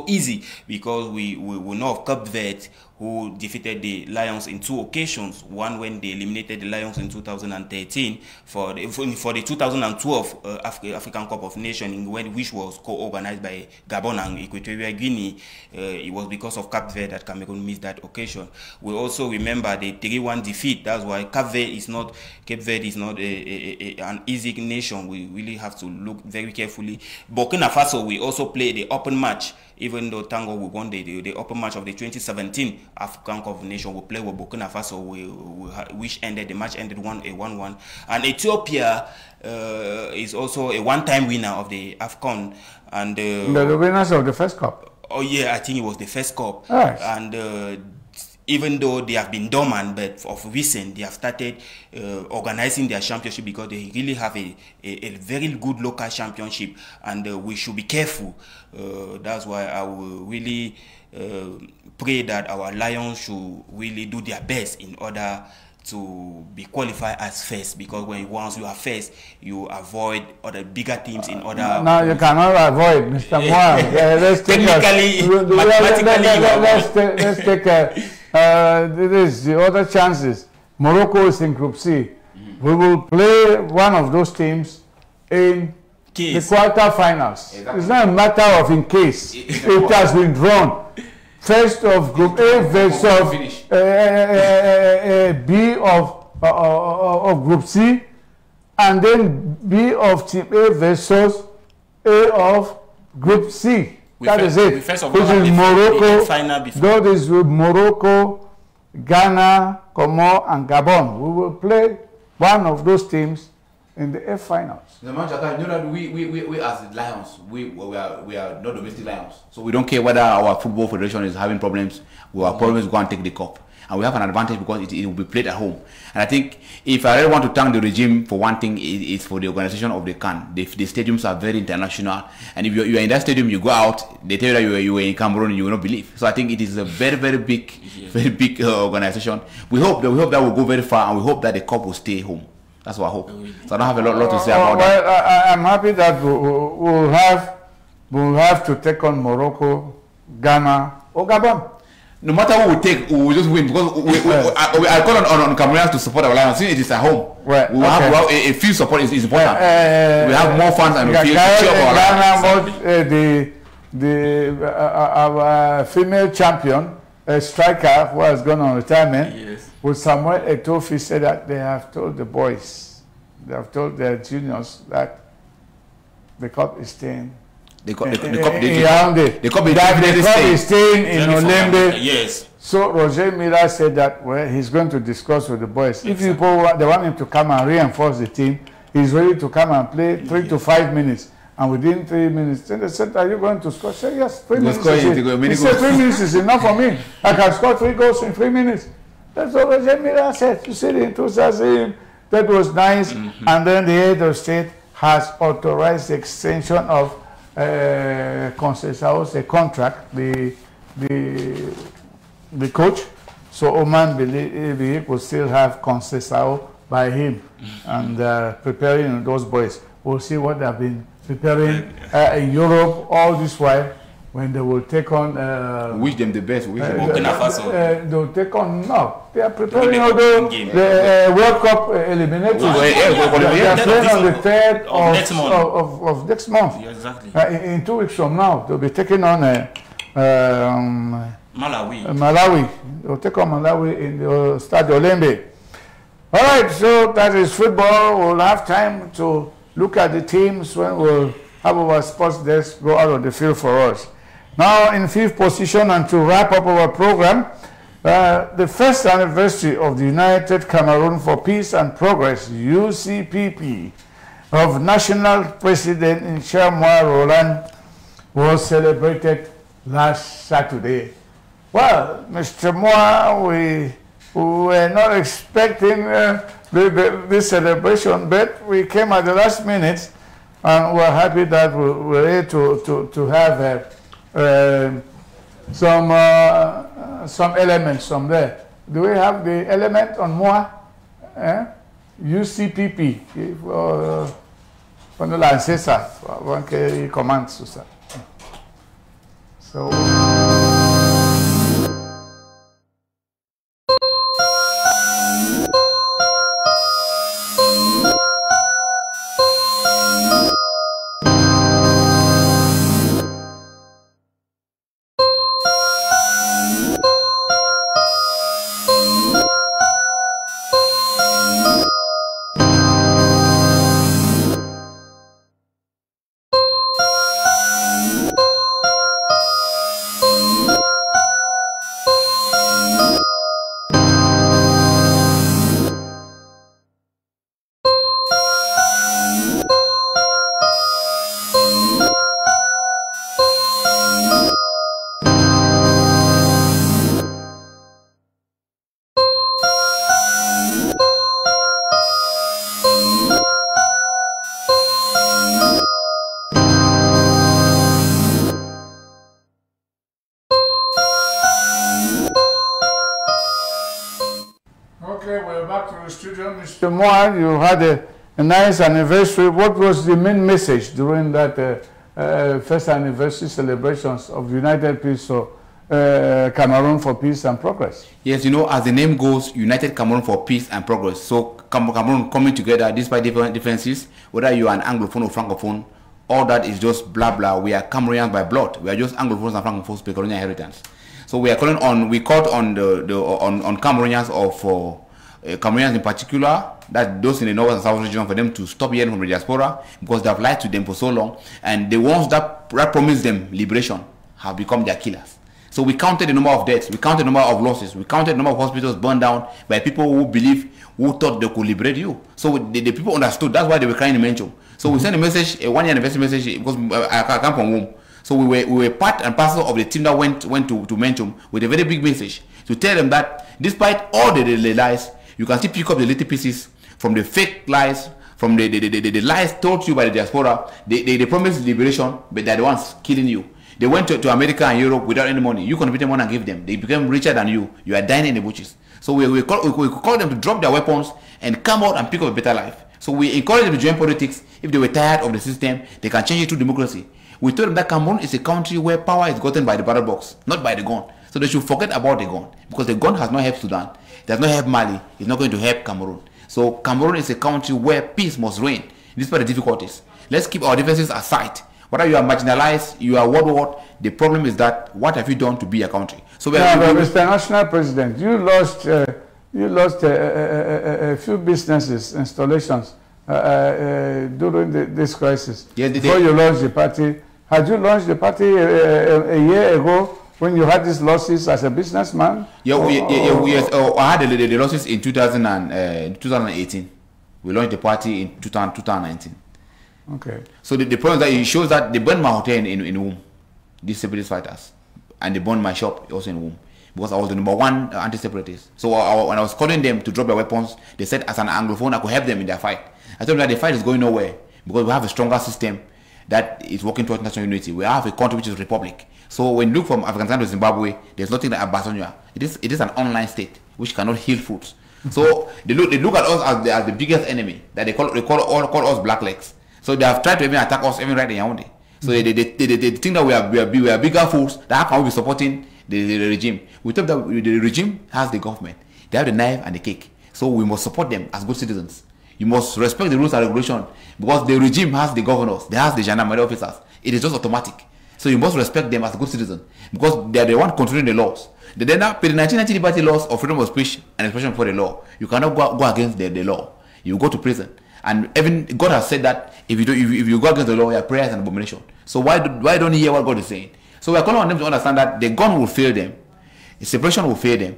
easy, because we know of Cape Verde, who defeated the Lions in 2 occasions. One when they eliminated the Lions in 2013 for the 2012 African Cup of Nations, which was co-organized by Gabon and Equatorial Guinea. It was because of Cape Verde that Cameroon missed that occasion. We also remember the 3-1 defeat. That's why Cape Verde is not an easy nation. We really have to look very carefully. Burkina Faso, we also played the open match. Even though Tango we won the open match of the 2017 African Cup of Nations, we played with Burkina Faso, which ended, the match ended 1-1. And Ethiopia is also a one-time winner of the AFCON. And the winners of the first cup. Oh yeah, I think it was the first cup. Yes. And even though they have been dormant, but of recent they have started organizing their championship, because they really have a very good local championship, and we should be careful. That's why I will really pray that our Lions should really do their best in order to be qualified as first, because once you are first, you avoid other bigger teams in order. No, you cannot avoid, Mr. Moore. Let's take the other chances. Morocco is in Group C. We will play one of those teams in the quarterfinals. Exactly. It's not a matter of in case. It has been drawn. first of Group A versus B of Group C, and then B of Team A versus A of Group C. That is it. Which is Morocco. That is with Morocco, Ghana, Kamer, and Gabon. We will play one of those teams in the F finals. You know that we as Lions, we are not domestic Lions, so we don't care whether our football federation is having problems. We are problems go and take the cup, and we have an advantage because it will be played at home. And I think if I really want to thank the regime for one thing, it's for the organization of the CAN. The stadiums are very international, and if you are in that stadium, you go out, they tell you that you were in Cameroon, you will not believe. So I think it is a very big organization. We hope that will go very far, and we hope that the cup will stay home. That's what I hope. So I don't have a lot to say about that. I'm happy that we'll have to take on Morocco, Ghana, or Gabon. No matter who we take, we will just win because I call on Cameroonians to support our Lions. Since it is at home, right. we have a field support is important. We have more fans and we feel our female champion, a striker who has gone on retirement, with Samuel Etofi, said that they have told the boys, they have told their juniors that the cup is staying. The cup is staying in Olembe. Yes. So Roger Miller said that he's going to discuss with the boys. If they want him to come and reinforce the team, he's ready to come and play 3 to 5 minutes. And within 3 minutes, then they said, "Are you going to score?" I said, "Yes, 3 minutes." He said, 3 minutes is enough for me. I can score 3 goals in 3 minutes. That's what Roger Miller said. You see the enthusiasm. That was nice. And then the head of state has authorized the extension of Conceição's contract, the coach. So Oman Biya will still have Conceição by him and preparing those boys. We'll see what they've been preparing in Europe all this while when they will take on. Wish them the best. They'll take on they are preparing the World Cup eliminators. They are playing on the 3rd of next month. Yeah, exactly. In 2 weeks from now, they'll be taking on Malawi. They'll take on Malawi in the Stade Olembe. All right, so that is football. We'll have time to look at the teams when we'll have our sports desk go out of the field for us. Now in 5th position, and to wrap up our program, the first anniversary of the United Cameroon for Peace and Progress, UCPP, of National President Nchamwa Roland was celebrated last Saturday. Well, Mr. Moa, we were not expecting this celebration, but we came at the last minute, and we're happy that we were able to have some elements from there. Do we have the element on Moa? UCPP. On the lancer ça, avant qu'il commence tout ça. So. Mr. Moa, you had a nice anniversary. What was the main message during that first anniversary celebrations of United Peace, Cameroon for Peace and Progress? Yes, you know, as the name goes, United Cameroon for Peace and Progress. So Cameroon coming together despite different differences, whether you are an Anglophone or Francophone, all that is just blah blah. We are Cameroonians by blood. We are just Anglophones and Francophones by colonial inheritance. So So we are calling on, we called on on Cameroonians Cameroonians in particular, that those in the north and south region, for them to stop hearing from the diaspora, because they have lied to them for so long, and the ones that promised them liberation have become their killers. So we counted the number of deaths, we counted the number of losses, we counted the number of hospitals burned down by people who thought they could liberate you. So the people understood. That's why they were crying in Menchum. So we sent a message, a 1-year anniversary message, because I come from home. So we were part and parcel of the team that went to Menchum with a very big message to tell them that despite all the lies, you can still pick up the little pieces from the fake lies, from the lies told to you by the diaspora. They promised liberation, but they're the ones killing you. They went to America and Europe without any money. You contributed money and give them. They became richer than you. You are dying in the bushes. So we call them to drop their weapons and come out and pick up a better life. So we encourage them to join politics. If they were tired of the system, they can change it to democracy. We told them that Cameroon is a country where power is gotten by the ballot box, not by the gun. So they should forget about the gun, because the gun has not helped Sudan. It has not helped Mali. It's not going to help Cameroon. So Cameroon is a country where peace must reign, despite the difficulties. Let's keep our differences aside. Whether you are marginalized, you are what, the problem is that what have you done to be a country? So we but Mr. National President, you lost a few businesses, installations during this crisis. Yeah, before you launched the party. Had you launched the party a year ago when you had these losses as a businessman? Yeah, I had the losses in 2018. We launched the party in 2019. Okay. So the problem is that it shows that they burned my hotel in Womb, these separatist fighters, and they burned my shop also in Womb, because I was the #1 anti-separatist. So when I was calling them to drop their weapons, they said as an Anglophone I could help them in their fight. I told them that the fight is going nowhere, because we have a stronger system that is working towards national unity. We have a country which is a republic. So when you look from Afghanistan to Zimbabwe, there's nothing like Abasonia. It is an online state which cannot heal foods. So they look at us as the biggest enemy, that they call us blacklegs. So they have tried to even attack us even right in Yaoundé. So they think that we are bigger fools, that how can we be supporting the regime? We thought that the regime has the government. They have the knife and the cake. So we must support them as good citizens. You must respect the rules and regulations, because the regime has the governors, they have the gendarmerie officers. It is just automatic. So you must respect them as a good citizen, because they are the one controlling the laws. The 1990 liberty laws of freedom of speech and expression before the law, you cannot go against the law. You go to prison. And even God has said that if you go against the law, your prayer is an abomination. So why don't you hear what God is saying? So we are calling on them to understand that the gun will fail them, separation will fail them.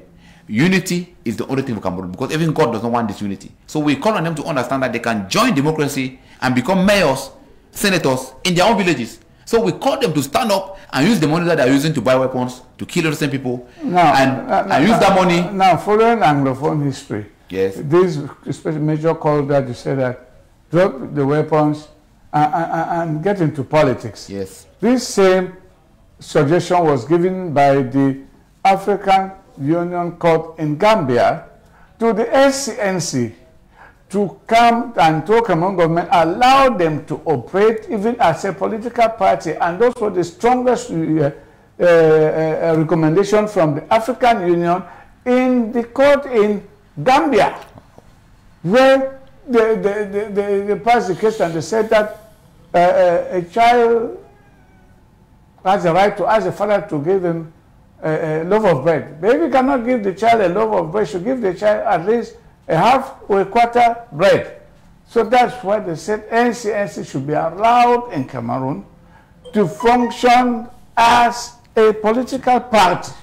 Unity is the only thing for Cameroon, because even God does not want this unity. So we call on them to understand that they can join democracy and become mayors, senators in their own villages. So we call them to stand up and use the money that they are using to buy weapons, to kill innocent people, and use that money. Now, following Anglophone history, yes, this especially major call that you said that drop the weapons and get into politics. Yes. This same suggestion was given by the African Union Court in Gambia to the SCNC to come and talk among government, allow them to operate even as a political party. And those were the strongest recommendation from the African Union in the court in Gambia, where they passed the case and they said that a child has a right to ask the father to give him a loaf of bread. But if you cannot give the child a loaf of bread, you should give the child at least a half or a quarter bread. So that's why they said NCNC should be allowed in Cameroon to function as a political party.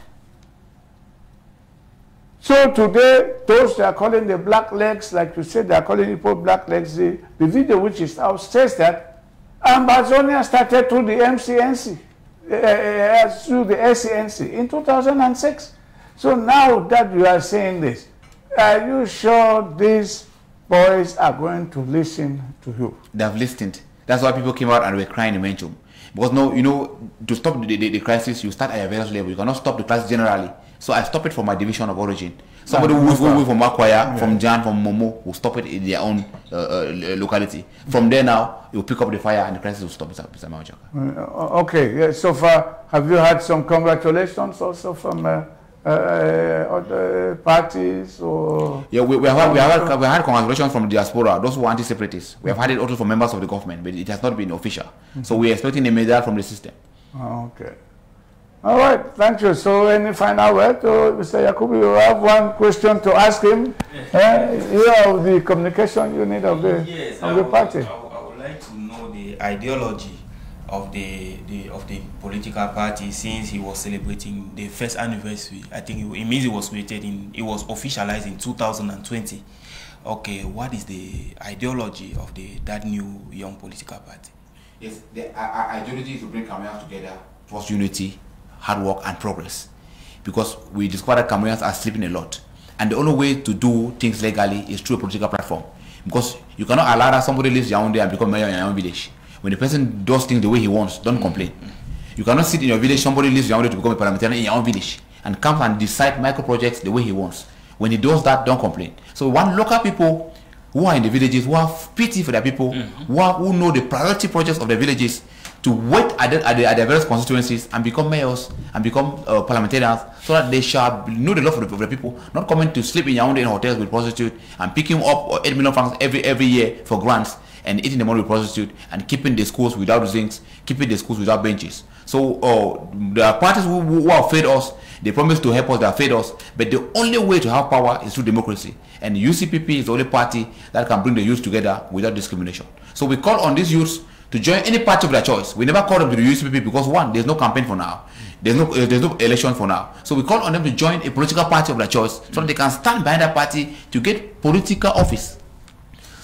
So today, those they are calling the black legs, like you said, they are calling people black legs. The video which is out says that Ambazonia started through the MCNC. Through the SCNC in 2006. So now that you are saying this, are you sure these boys are going to listen to you? They have listened. That's why people came out and were crying in Menchum. Because no, you know, to stop the crisis, you start at a various level. You cannot stop the crisis generally. So I stop it from my division of origin. Somebody who is going from Makwaya, from Jan, from Momo, will stop it in their own locality. From there now, you will pick up the fire and the crisis will stop. Okay, yeah, so far, have you had some congratulations also from other parties? Or yeah, we have had congratulations from the diaspora, those who are anti-separatists. We have had it also from members of the government, but it has not been official. So we are expecting a medal from the system. Okay. All right, thank you. So any final word to Mr. Yakubu? You have one question to ask him. You have the communication unit of the party. I would like to know the ideology of the political party since he was celebrating the first anniversary. I think it means it was officialized in 2020. Okay, what is the ideology of that new young political party? Yes, the ideology is to bring Cameroon together towards unity, hard work and progress, because we discovered that Cameroonians are sleeping a lot, and the only way to do things legally is through a political platform, because you cannot allow that somebody lives Yaoundé and become mayor in your own village. When the person does things the way he wants, don't complain. You cannot sit in your village, somebody lives Yaoundé to become a parliamentarian in your own village and comes and decide micro projects the way he wants. When he does that, don't complain. So we want local people who are in the villages, who have pity for their people, who know the priority projects of the villages, to wait at their various constituencies and become mayors and become parliamentarians, so that they shall know the love of the people, not coming to sleep in Yaoundé in hotels with prostitutes and picking up 8 million francs every year for grants and eating the money with prostitutes and keeping the schools without zincs, keeping the schools without benches. So there are parties who have failed us. They promise to help us, they have failed us, but the only way to have power is through democracy. And UCPP is the only party that can bring the youth together without discrimination. So we call on these youths to join any party of their choice. We never call them to the UCPP because one, there's no campaign for now. There's no election for now. So we call on them to join a political party of their choice so that they can stand behind that party to get political office.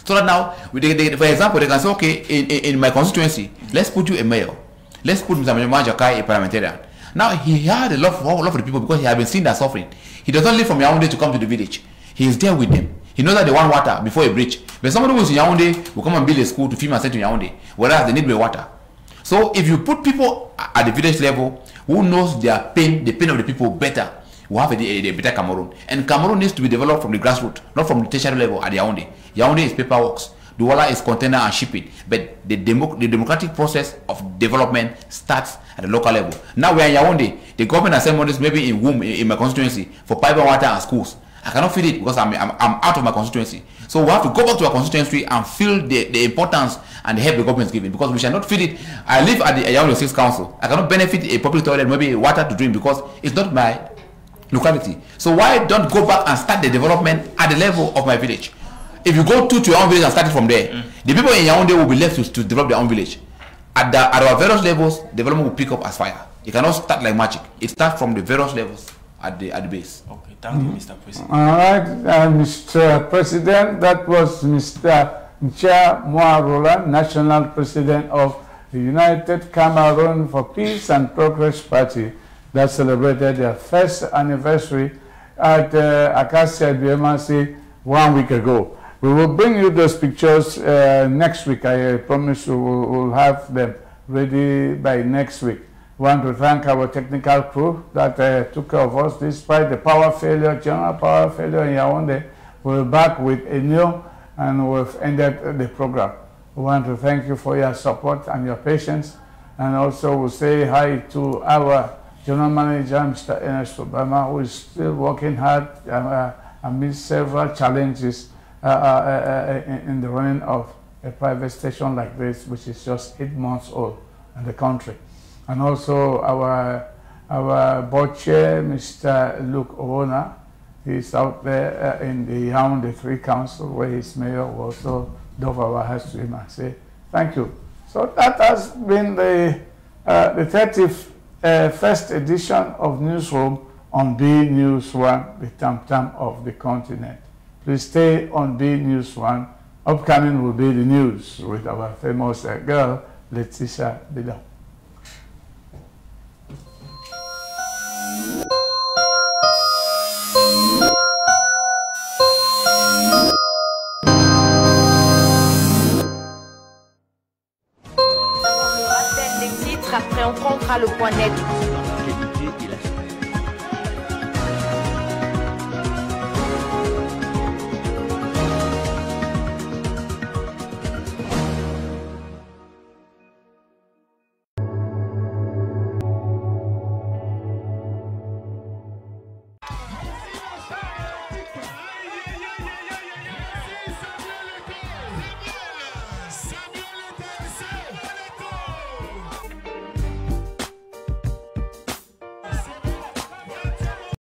So that now, for example, they can say, okay, in my constituency, let's put you a mayor. Let's put Mr. Jakai a parliamentarian. Now, he had a love for the people because he had been seeing their suffering. He doesn't live from Yaoundé to come to the village. He is there with them. He knows that they want water before a bridge. But somebody who is in Yaoundé will come and build a school to feed and send to Yaoundé, whereas they need more water. So if you put people at the village level who knows their pain, the pain of the people better, we have a better Cameroon. And Cameroon needs to be developed from the grassroots, not from the tertiary level at Yaoundé. Yaoundé is paperworks. Douala is container and shipping. But the democratic process of development starts at the local level. Now we are in Yaoundé. The government has sent monies maybe in my constituency for pipe and water and schools. I cannot feed it because I'm out of my constituency. So we have to go back to our constituency and feel the importance and the help the government is giving, because we shall not feed it. I live at the Yaoundé 6 Council. I cannot benefit a public toilet, maybe water to drink, because it's not my locality. So why don't go back and start the development at the level of my village? If you go to your own village and start it from there, the people in Yaoundé will be left to develop their own village. At our various levels, development will pick up as fire. It cannot start like magic. It starts from the various levels at the base. Okay, thank you, Mr. President. All right, Mr. President, that was Mr. Ncha Moarola, National President of the United Cameroon for Peace and Progress Party, that celebrated their first anniversary at Acacia BMRC 1 week ago. We will bring you those pictures next week. I promise we will have them ready by next week. We want to thank our technical crew that took care of us despite the power failure, general power failure in Yaoundé. We're back with a new, and we've ended the program. We want to thank you for your support and your patience, and also we'll say hi to our General Manager, Mr. Ernest Obama, who is still working hard amidst several challenges in the running of a private station like this, which is just 8 months old in the country. And also our board chair, Mr. Luke Owona, he's out there in the Yaoundé 3 Council, where his mayor will also do our hands to him and say thank you. So that has been the 31st edition of Newsroom on B News 1, the tam-tam of the continent. Please stay on B News 1. Upcoming will be the news with our famous girl, Laetitia Biya. Après, on comptera le point net.